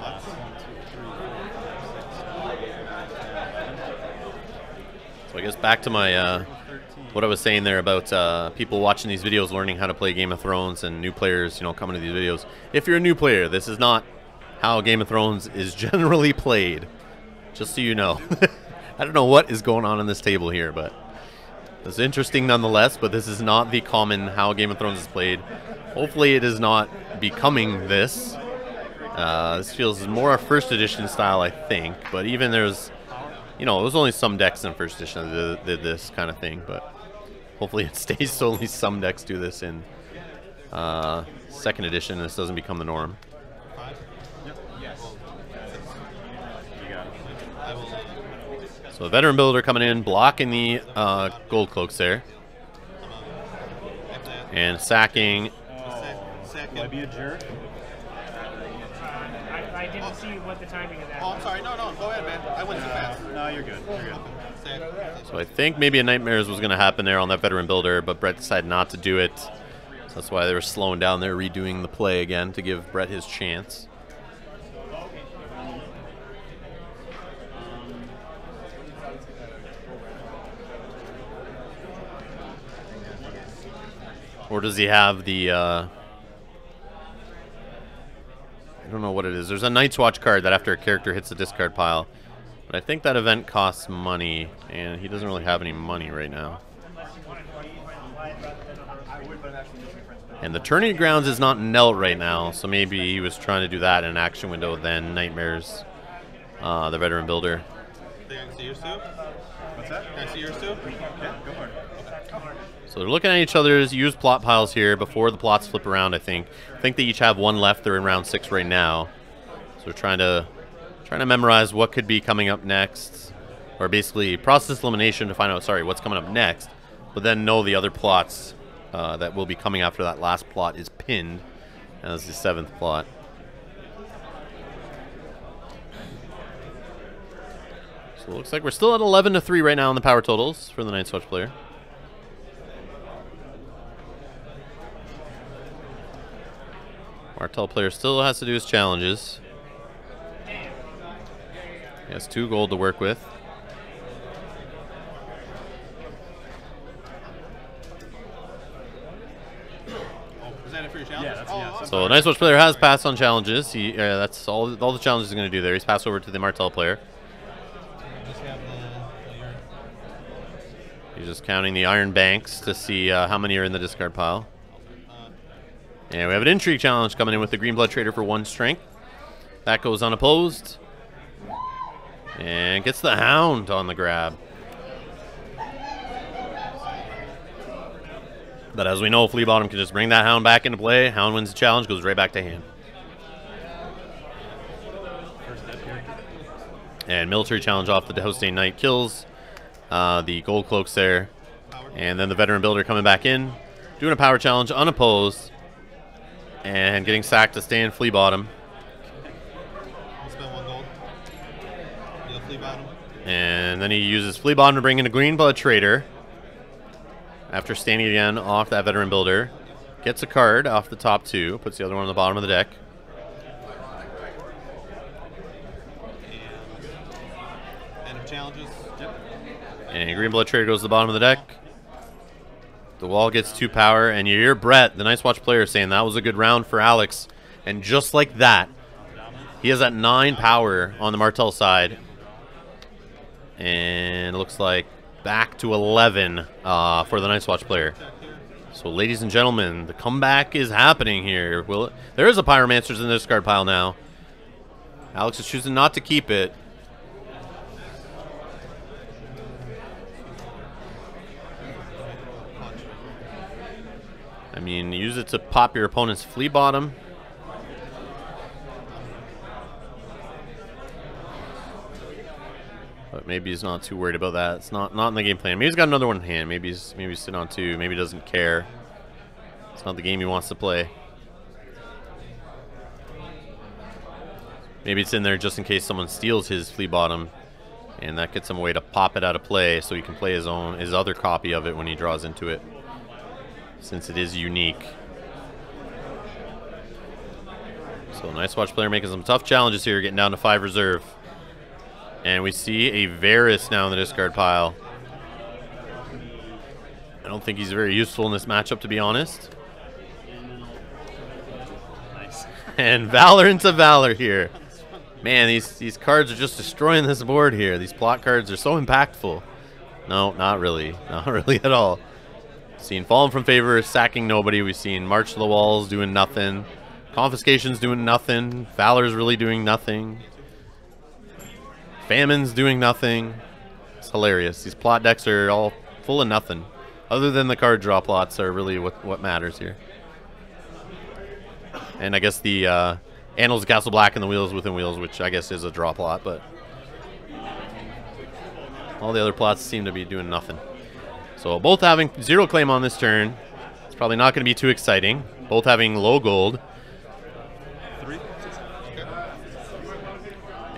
C: Lots.
B: 1, 2, 3, 4, 5, 6, 7, 8, 9, 10, 11.
A: So I guess back to my what I was saying there about people watching these videos learning how to play Game of Thrones and new players, you know, coming to these videos. If you're a new player, this is not how Game of Thrones is generally played. Just so you know. I don't know what is going on this table here, but it's interesting nonetheless, but this is not the common how Game of Thrones is played. Hopefully it is not becoming this. This feels more a first edition style, I think, but even there's, you know, there's only some decks in first edition that did this kind of thing, but hopefully it stays so only some decks do this in second edition and this doesn't become the norm. So the Veteran Builder coming in, blocking the gold cloaks there. And sacking.
B: Will I be a jerk?
D: I didn't see what the timing of that
C: Oh,
D: was.
C: I'm sorry. No, go ahead, man. I went too fast.
B: No, you're good. You're good.
A: So I think maybe a Nightmares was going to happen there on that Veteran Builder, but Brett decided not to do it. So that's why they were slowing down there, redoing the play again to give Brett his chance. Or does he have the, I don't know what it is. There's a Night's Watch card that after a character hits the discard pile. But I think that event costs money, and he doesn't really have any money right now. And the Tourney Grounds is not knelt right now, so maybe he was trying to do that in an action window, then Nightmares, the Veteran Builder.
C: Can I see yours too?
B: What's that?
C: Can I see yours too?
B: Yeah, go for it.
A: So they're looking at each other's used plot piles here before the plots flip around, I think. I think they each have one left. They're in round 6 right now. So we're trying to memorize what could be coming up next. Or basically process elimination to find out, sorry, what's coming up next. But then know the other plots that will be coming after that last plot is pinned. And that's the 7th plot. So it looks like we're still at 11-3 right now in the power totals for the Night's Watch player. Martell player still has to do his challenges. He has 2 gold to work with.
C: Oh, is that it for your challenge?
B: Yeah, that's, yeah.
A: So Night's Watch player has passed on challenges. He that's all the challenges he's going to do there. He's passed over to the Martell player.
C: Just have your...
A: He's just counting the iron banks to see how many are in the discard pile. And we have an intrigue challenge coming in with the Green Blood Trader for 1 strength. That goes unopposed. And gets the Hound on the grab. But as we know, Flea Bottom can just bring that Hound back into play. Hound wins the challenge, goes right back to hand. And military challenge off the Devastating Knight kills the gold cloaks there. And then the Veteran Builder coming back in, doing a power challenge unopposed. And getting sacked to stay in Flea Bottom.
C: Spend 1 gold. You'll Flea Bottom.
A: And then he uses Flea Bottom to bring in a Green Blood Trader. After standing again off that Veteran Builder. Gets a card off the top 2. Puts the other one on the bottom of the deck.
C: End of challenges. Yep.
A: And Green Blood Trader goes to the bottom of the deck. The wall gets 2 power, and you hear Brett, the Night's Watch player, saying that was a good round for Alex. And just like that, he has that 9 power on the Martell side. And it looks like back to 11 for the Night's Watch player. So, ladies and gentlemen, the comeback is happening here. There is a Pyromancer's in the discard pile now. Alex is choosing not to keep it. I mean, use it to pop your opponent's Flea Bottom. But maybe he's not too worried about that. It's not in the game plan. Maybe he's got another one in hand. Maybe he's sitting on 2. Maybe he doesn't care. It's not the game he wants to play. Maybe it's in there just in case someone steals his Flea Bottom, and that gets him a way to pop it out of play so he can play his other copy of it when he draws into it, since it is unique. So Nice Watch player making some tough challenges here, getting down to 5 reserve. And we see a Varus now in the discard pile. I don't think he's very useful in this matchup, to be honest.
B: Nice.
A: And Valor into Valor here. Man, these cards are just destroying this board here. These plot cards are so impactful. No, not really. Not really at all. Seen Fallen from Favor, sacking nobody. We've seen March to the Walls doing nothing. Confiscation's doing nothing. Valor's really doing nothing. Famine's doing nothing. It's hilarious. These plot decks are all full of nothing. Other than the card draw plots are really what matters here. And I guess the Annals of Castle Black and the Wheels Within Wheels, which I guess is a draw plot, but all the other plots seem to be doing nothing. So both having 0 claim on this turn. It's probably not going to be too exciting. Both having low gold.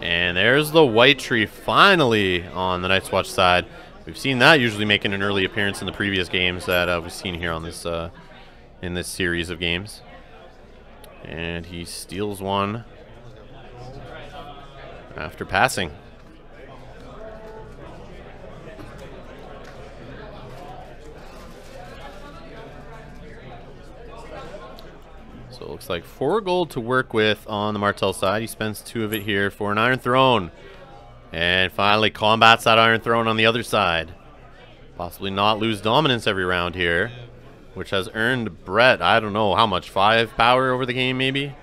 A: And there's the White Tree finally on the Night's Watch side. We've seen that usually making an early appearance in the previous games that we've seen here on this in this series of games. And he steals one after passing. So it looks like 4 gold to work with on the Martell side. He spends 2 of it here for an Iron Throne. And finally combats that Iron Throne on the other side. Possibly not lose dominance every round here, which has earned Brett, I don't know how much, 5 power over the game maybe?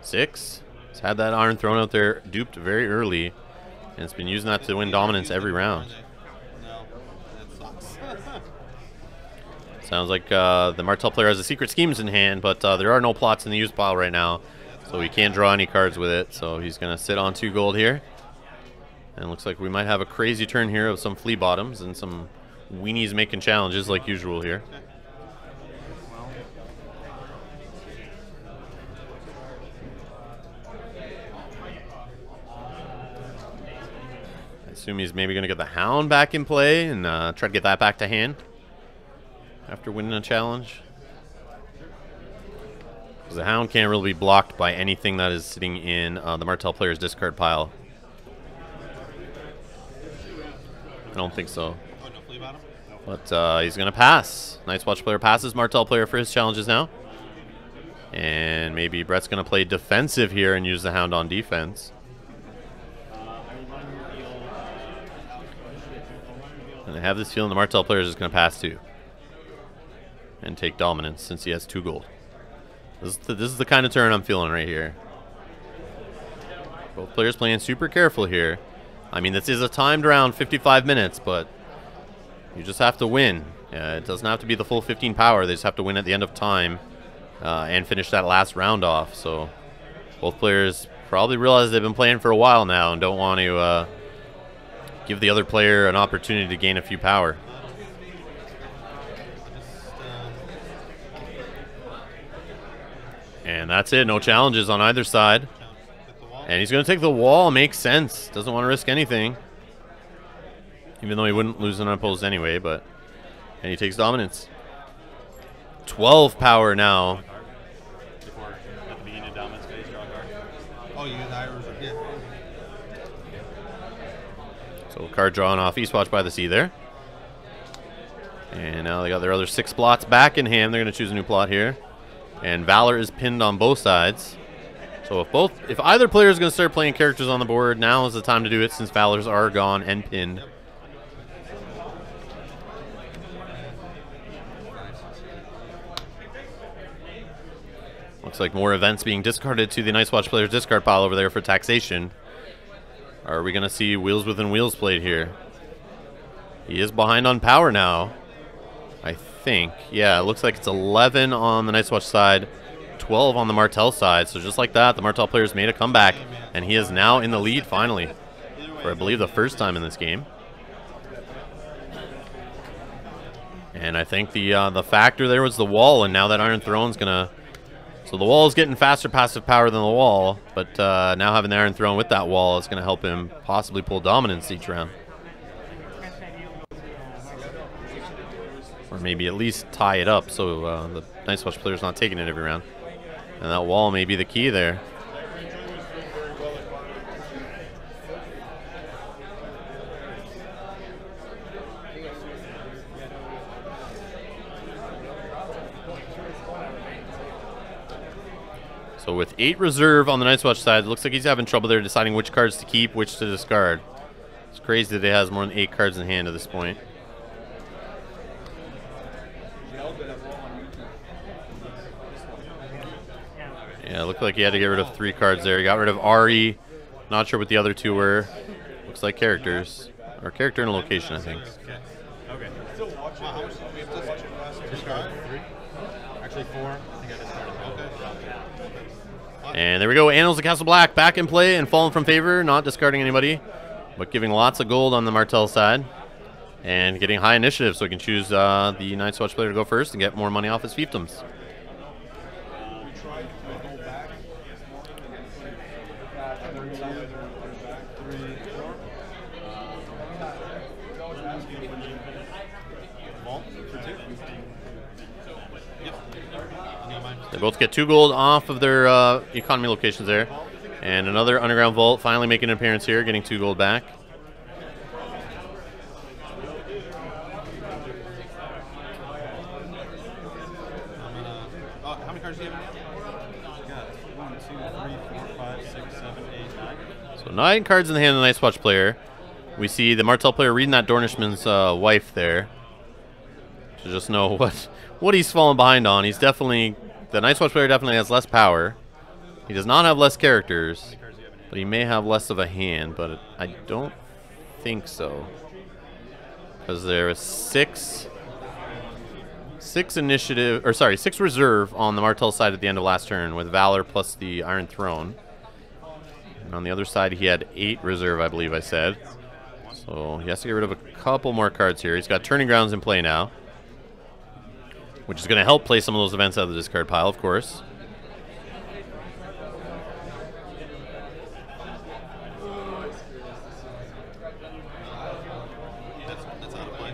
A: 6? He's had that Iron Throne out there duped very early, and it's been using that to win dominance every round. Sounds like the Martell player has the secret schemes in hand, but there are no plots in the use pile right now, so he can't draw any cards with it. So he's going to sit on 2 gold here. And it looks like we might have a crazy turn here of some flea bottoms and some weenies making challenges like usual here. I assume he's maybe going to get the Hound back in play and try to get that back to hand after winning a challenge. Because the Hound can't really be blocked by anything that is sitting in the Martell player's discard pile. I don't think so. But he's going to pass. Night's Watch player passes Martell player for his challenges now. And maybe Brett's going to play defensive here and use the Hound on defense. And I have this feeling the Martell player is just going to pass too. And take dominance since he has 2 gold. This is the kind of turn I'm feeling right here. Both players playing super careful here. I mean, this is a timed round, 55 minutes, but you just have to win. It doesn't have to be the full 15 power. They just have to win at the end of time and finish that last round off. So both players probably realize they've been playing for a while now and don't want to give the other player an opportunity to gain a few power. And that's it. No challenges on either side. And he's going to take the wall. Makes sense. Doesn't want to risk anything. Even though he wouldn't lose an unopposed anyway. And he takes dominance. 12 power now.
B: Before, at the beginning of dominance phase, draw a card.
C: Oh, you use Irish. Yeah.
A: So card drawn off Eastwatch by the Sea there. And now they got their other 6 plots back in hand. They're going to choose a new plot here. And Valor is pinned on both sides. So if either player is going to start playing characters on the board, now is the time to do it since Valors are gone and pinned. Looks like more events being discarded to the Night's Watch player's discard pile over there for taxation. Are we going to see Wheels Within Wheels played here? He is behind on power now, I think. Yeah, it looks like it's 11 on the Night's Watch side, 12 on the Martell side. So just like that, the Martell player's made a comeback, and he is now in the lead finally, for I believe the first time in this game. And I think the factor there was the wall, and now that Iron Throne's gonna. So the wall is getting faster passive power than the wall, but now having the Iron Throne with that wall is going to help him possibly pull dominance each round. Or maybe at least tie it up so the Night's Watch player's not taking it every round. And that wall may be the key there. So with 8 reserve on the Night's Watch side, it looks like he's having trouble there deciding which cards to keep, which to discard. It's crazy that he has more than 8 cards in hand at this point. Yeah, it looked like he had to get rid of 3 cards there. He got rid of Ari. Not sure what the other 2 were. Looks like characters. Or character and a location, I think.
B: Okay.
C: How much we have to discard?
B: 3. Actually 4. I think I discarded. Okay.
A: And there we go. Annals of Castle Black back in play and falling from favor. Not discarding anybody, but giving lots of gold on the Martell side. And getting high initiative so he can choose the Night's Watch player to go first and get more money off his fiefdoms. They both get 2 gold off of their economy locations there. And another underground vault finally making an appearance here, getting 2 gold back.
C: How many cards do you have?
B: Got 1, 2, 3, 4, 5, 6, 7, 8, 9.
A: So 9 cards in the hand of the Night's Watch player. We see the Martell player reading that Dornishman's wife there. To just know what he's fallen behind on. He's definitely... The Night's Watch player definitely has less power. He does not have less characters, but he may have less of a hand, but I don't think so. Because there is 6 initiative, or sorry, 6 reserve on the Martell side at the end of last turn with Valor plus the Iron Throne. And on the other side, he had 8 reserve, I believe I said. So he has to get rid of a couple more cards here. He's got Turning Grounds in play now, which is going to help play some of those events out of the discard pile, of course.
C: That's out of play.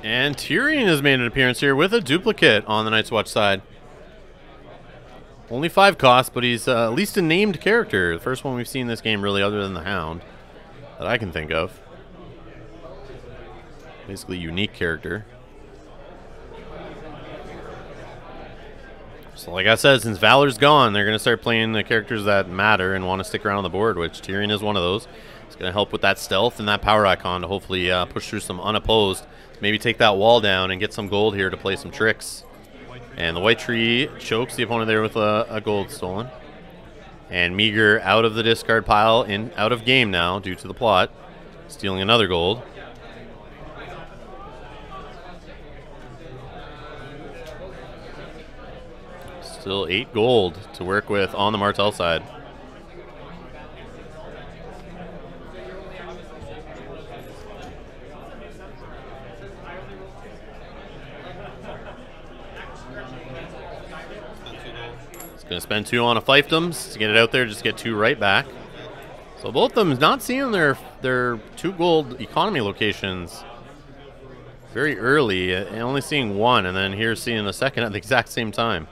A: And Tyrion has made an appearance here with a duplicate on the Night's Watch side. Only 5 costs, but he's at least a named character. The first one we've seen in this game, really, other than the Hound, that I can think of. Basically, unique character. So, like I said, since Valor's gone, they're going to start playing the characters that matter and want to stick around on the board, which Tyrion is one of those. It's going to help with that stealth and that power icon to hopefully push through some unopposed. Maybe take that wall down and get some gold here to play some tricks. And the white tree chokes the opponent there with a gold stolen. And Meager out of the discard pile, out of game now due to the plot, stealing another gold. Still 8 gold to work with on the Martell side. Going to spend 2 on a fiefdoms to get it out there, just get 2 right back. So both of them not seeing their 2 gold economy locations very early, and only seeing 1, and then here seeing the second at the exact same time.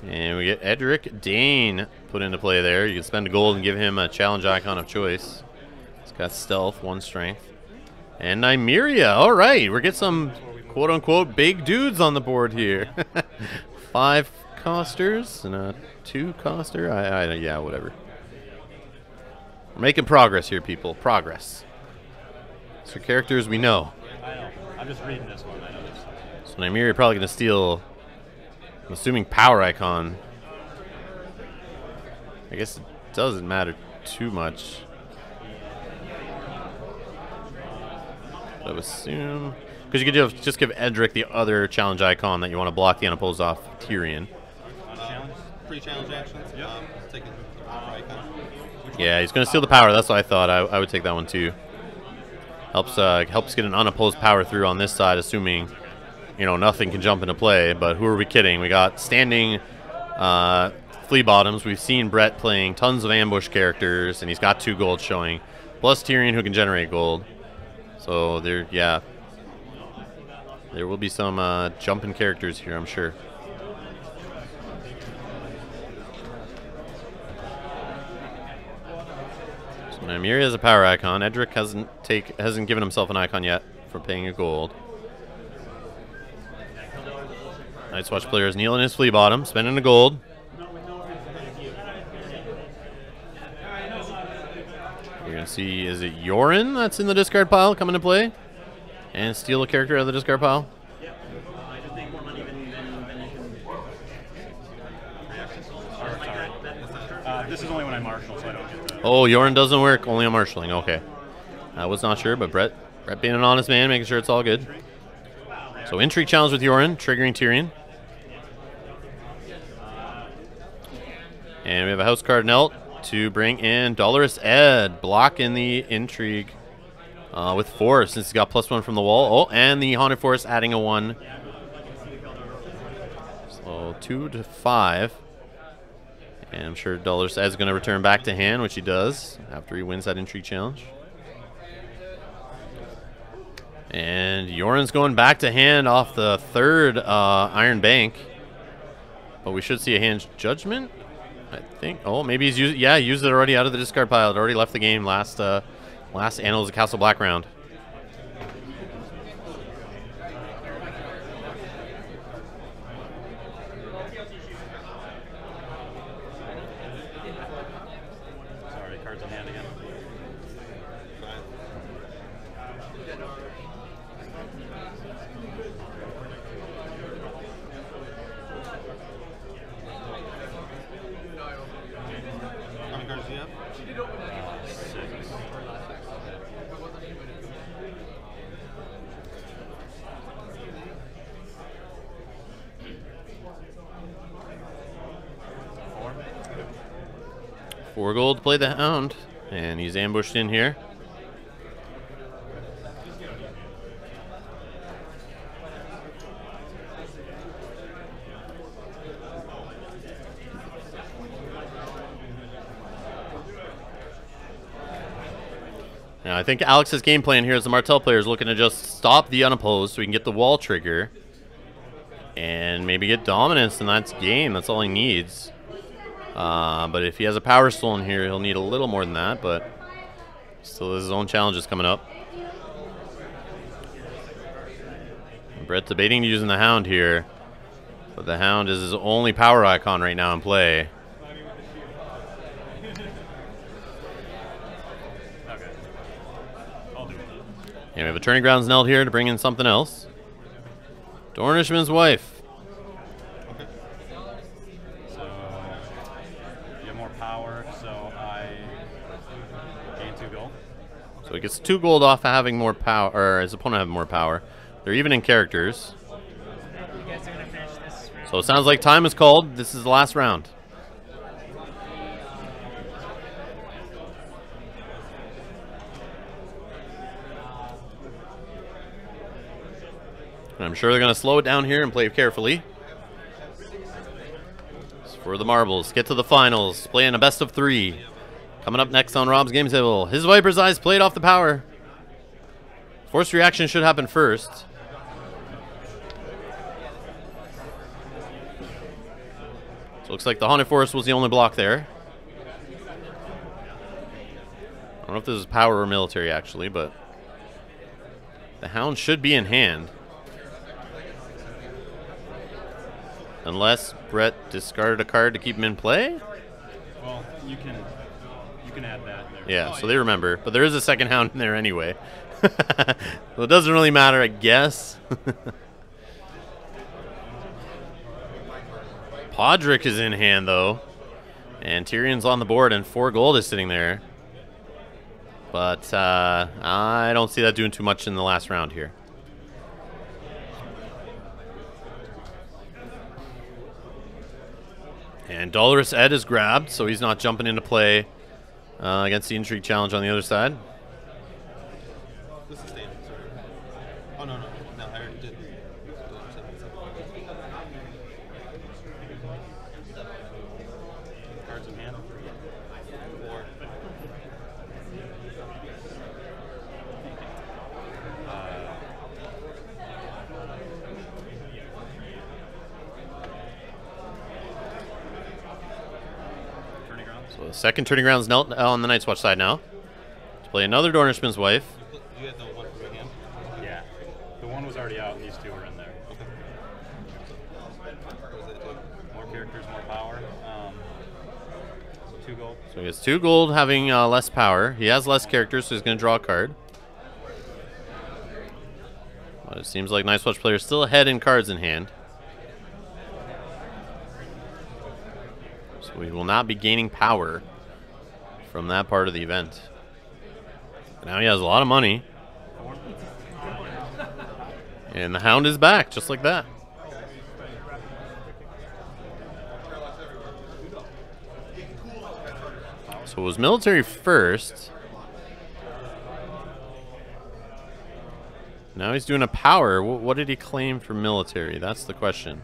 A: And we get Edric Dane put into play there. You can spend a gold and give him a challenge icon of choice. He's got stealth, 1 strength. And Nymeria, all right, we're getting some quote-unquote big dudes on the board here. 5 costers and a 2 coster. Yeah, whatever. We're making progress here, people. Progress. So characters we know.
B: I know. I'm just reading this one. I know this.
A: So Nymeria probably going to steal, I'm assuming, power icon. I guess it doesn't matter too much. I would assume, because you could just give Edric the other challenge icon that you want to block the unopposed off Tyrion.
C: Pre-challenge actions. Yep. Taking the power icon.
A: Yeah, he's going to steal the power. That's what I thought. I would take that one too. Helps get an unopposed power through on this side, assuming, you know, nothing can jump into play. But who are we kidding? We got standing flea bottoms. We've seen Brett playing tons of ambush characters, and he's got 2 gold showing, plus Tyrion who can generate gold. So there, yeah, there will be some jumping characters here, I'm sure. So Nymeria has a power icon. Edric hasn't given himself an icon yet for paying a gold. Night's Watch player is kneeling his flea bottom, spending a gold. We're going to see, is it Yorin that's in the discard pile coming to play? And steal a character out of the discard pile?
B: This is only when I marshal, so I don't get the...
A: Oh, Yorin doesn't work, only on marshalling. Okay. I was not sure, but Brett being an honest man, making sure it's all good. So Intrigue Challenge with Yorin, triggering Tyrion. And we have a house card Nelt to bring in Dolorous Ed, blocking the Intrigue with 4 since he's got +1 from the wall. Oh, and the Haunted Forest adding a 1. So 2 to 5. And I'm sure Dolorous Ed's going to return back to hand, which he does after he wins that Intrigue Challenge. And Yorin's going back to hand off the 3rd Iron Bank. But we should see a hand judgment, I think. Oh, maybe he's used, yeah, used it already out of the discard pile. It already left the game last Annals of Castle Black round.
B: Sorry, cards in hand again.
C: How many cards do you have?
B: 6.
A: 4 gold to play the Hound, and he's ambushed in here. Now, I think Alex's game plan here is the Martell player is looking to just stop the unopposed so he can get the wall trigger and maybe get dominance, and that's game. That's all he needs. But if he has a power stolen here, he'll need a little more than that, but still his own challenges coming up. Brett debating using the Hound here, but the Hound is his only power icon right now in play. And we have a Turning Grounds Knelt here to bring in something else. Dornishman's Wife.
C: Okay.
B: So you have more power, so I gain 2 gold.
A: So he gets 2 gold off having more power, or his opponent having more power. They're even in characters.
D: You guys are gonna finish this round.
A: So it sounds like time is called. This is the last round. And I'm sure they're going to slow it down here and play carefully. For the marbles, get to the finals, playing a best of 3. Coming up next on Rob's Game Table, his Viper's Eyes played off the power. Forced reaction should happen first. So it looks like the Haunted Forest was the only block there. I don't know if this is power or military actually, but the Hound should be in hand. Unless Brett discarded a card to keep him in play?
B: Well, you can add that in there.
A: Yeah, so they remember. But there is a second Hound in there anyway. So it doesn't really matter, I guess. Podrick is in hand, though. And Tyrion's on the board, and 4 gold is sitting there. But I don't see that doing too much in the last round here. And Dolorous Ed is grabbed, so he's not jumping into play against the Intrigue Challenge on the other side.
C: This is standard, sorry. Oh, no, I already did.
A: So the second turning ground's knelt on the Night's Watch side now. To play another Dornishman's Wife.
C: You had the one from your hand?
B: Yeah. The one was already out, and these two are in there.
C: Okay. What does that do?
B: More characters, more power. 2 gold.
A: So he has 2 gold, having less power. He has less characters, so he's going to draw a card. But it seems like Night's Watch players still ahead in cards in hand. So we will not be gaining power from that part of the event. Now he has a lot of money. And the Hound is back, just like that. So it was military first. Now he's doing a power. What did he claim for military? That's the question.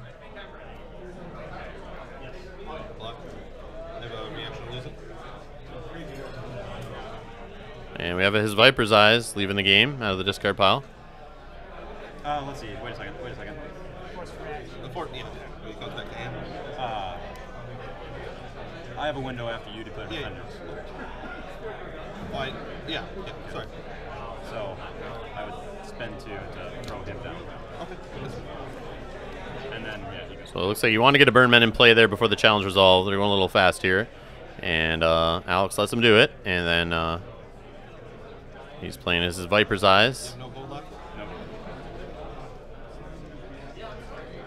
A: And we have his Viper's Eyes leaving the game out of the discard pile.
B: Let's see. Wait a second.
C: The fort, yeah. He comes back to hand.
B: I have a window after you declare defenders.
C: Why? Yeah, sorry.
B: So I would spend 2 to throw him down.
C: Okay.
B: And then, yeah, he goes.
A: So it looks like you want to get a Burn Men in play there before the challenge resolve. They're going a little fast here. And Alex lets him do it. And then he's playing as his Viper's Eyes.
C: No gold left?
B: No.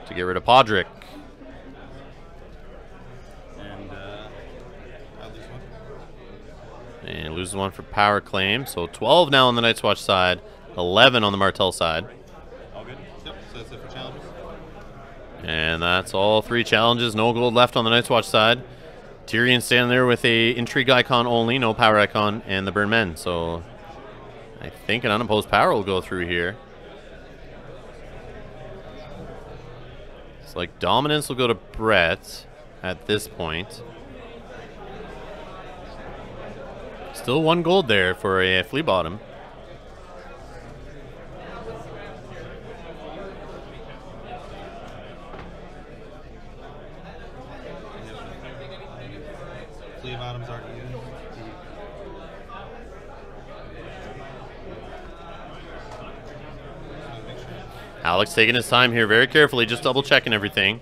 A: To get rid of Podrick.
B: And
C: I lose one.
A: And loses 1 for power claim. So 12 now on the Night's Watch side. 11 on the Martell side.
B: all good?
C: Yep, so that's it for challenges.
A: And that's all 3 challenges. No gold left on the Night's Watch side. Tyrion standing there with a Intrigue icon only, no power icon, and the Burn Men. So I think an unopposed power will go through here. It's like dominance will go to Brett at this point. Still 1 gold there for a flea bottom.
C: Flea bottoms aren't used.
A: Alex taking his time here very carefully, just double checking everything.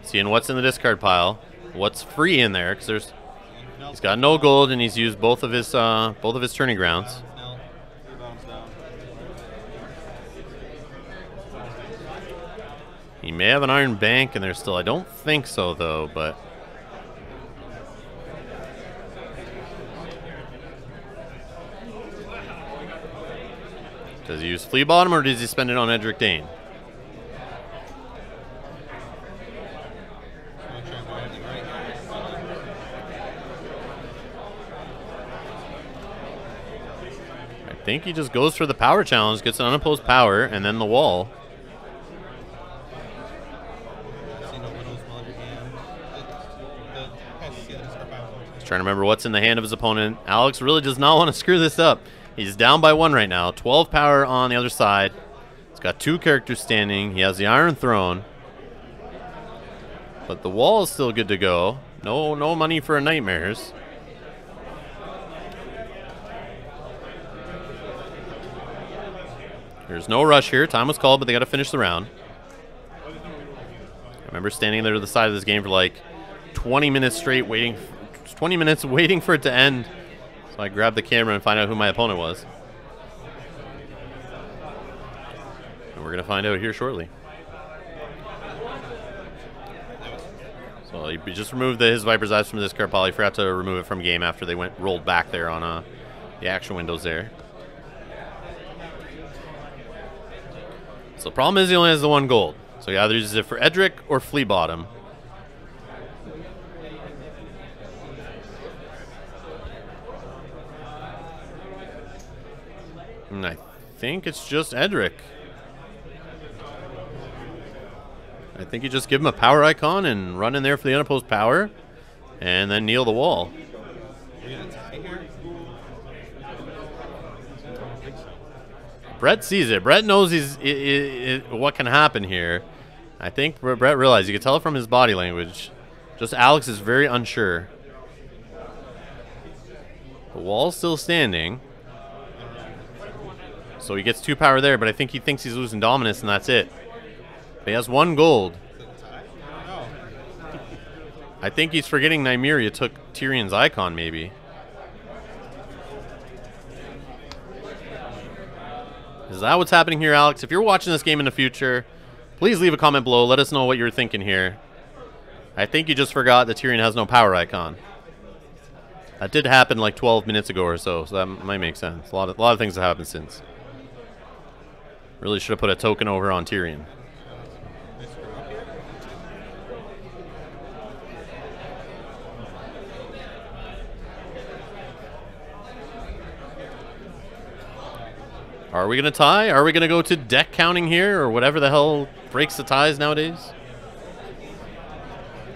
A: Seeing what's in the discard pile, what's free in there, because he's got no gold and he's used both of his turning grounds. He may have an Iron Bank in there still. I don't think so though, but does he use Flea Bottom or does he spend it on Edric Dane? I think he just goes for the power challenge, gets an unopposed power, and then the wall. He's trying to remember what's in the hand of his opponent. Alex really does not want to screw this up. He's down by 1 right now. 12 power on the other side. He's got 2 characters standing. He has the Iron Throne. But the wall is still good to go. No money for Nightmares. There's no rush here. Time was called, but they got to finish the round. I remember standing there to the side of this game for like 20 minutes straight, waiting for it to end. So I grabbed the camera and find out who my opponent was. And we're going to find out here shortly. So he just removed his Viper's Eyes from this card pile. He forgot to remove it from game after they rolled back there on the action windows there. So the problem is he only has the 1 gold. So he either uses it for Edric or Flea Bottom. And I think it's just Edric. I think you just give him a power icon and run in there for the unopposed power, and then kneel the wall. Brett sees it. Brett knows what can happen here. I think Brett realized. You can tell it from his body language. Just Alex is very unsure. The wall's still standing. So he gets 2 power there, but I think he thinks he's losing dominance, and that's it. He has 1 gold. I think he's forgetting Nymeria took Tyrion's icon, maybe. Is that what's happening here, Alex? If you're watching this game in the future, please leave a comment below. Let us know what you're thinking here. I think you just forgot that Tyrion has no power icon. That did happen like 12 minutes ago or so that might make sense. A lot of things have happened since. Really should have put a token over on Tyrion. Are we going to tie? Are we going to go to deck counting here or whatever the hell breaks the ties nowadays?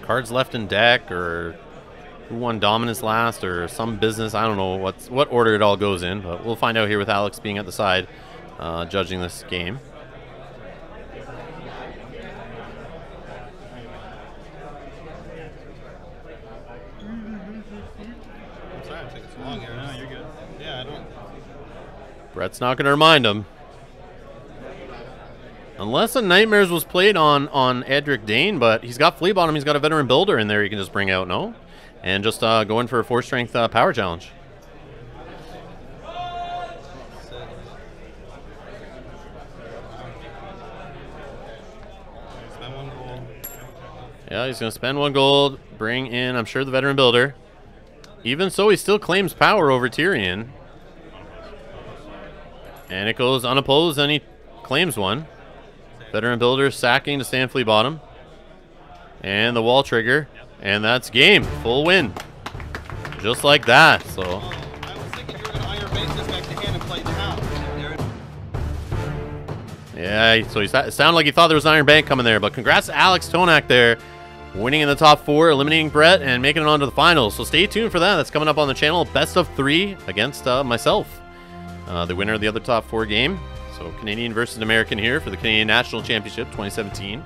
A: Cards left in deck, or who won dominance last, or some business. I don't know what order it all goes in, but we'll find out here with Alex being at the side judging this game.
C: I'm sorry I'm taking so long here.
B: No, you're good.
C: Yeah, I don't.
A: Brett's not going to remind him. Unless a Nightmares was played on Edric Dane, but he's got Flea Bottom, he's got a Veteran Builder in there he can just bring out, no? And just go in for a 4-strength power challenge.
C: Spend 1 gold.
A: Yeah, he's going to spend 1 gold, bring in, I'm sure, the Veteran Builder. Even so, he still claims power over Tyrion. And it goes unopposed, and he claims 1. Veteran Builder sacking to stand Flea Bottom. And the wall trigger. And that's game. Full win. Just like that. So.
C: I was thinking you were going to Iron Base this back to hand and play the house.
A: Yeah, so it sounded like he thought there was an Iron Bank coming there. But congrats to Alex Tonak there. Winning in the top 4, eliminating Brett, and making it on to the finals. So stay tuned for that. That's coming up on the channel. Best of 3 against myself. The winner of the other top 4 game. So Canadian versus American here for the Canadian National Championship 2017.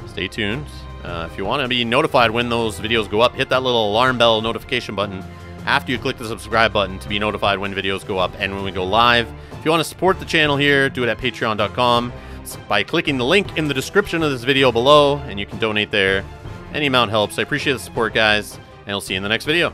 A: Stay tuned. If you want to be notified when those videos go up, hit that little alarm bell notification button after you click the subscribe button to be notified when videos go up and when we go live. If you want to support the channel here, do it at patreon.com by clicking the link in the description of this video below, and you can donate there. Any amount helps. I appreciate the support, guys, and I'll see you in the next video.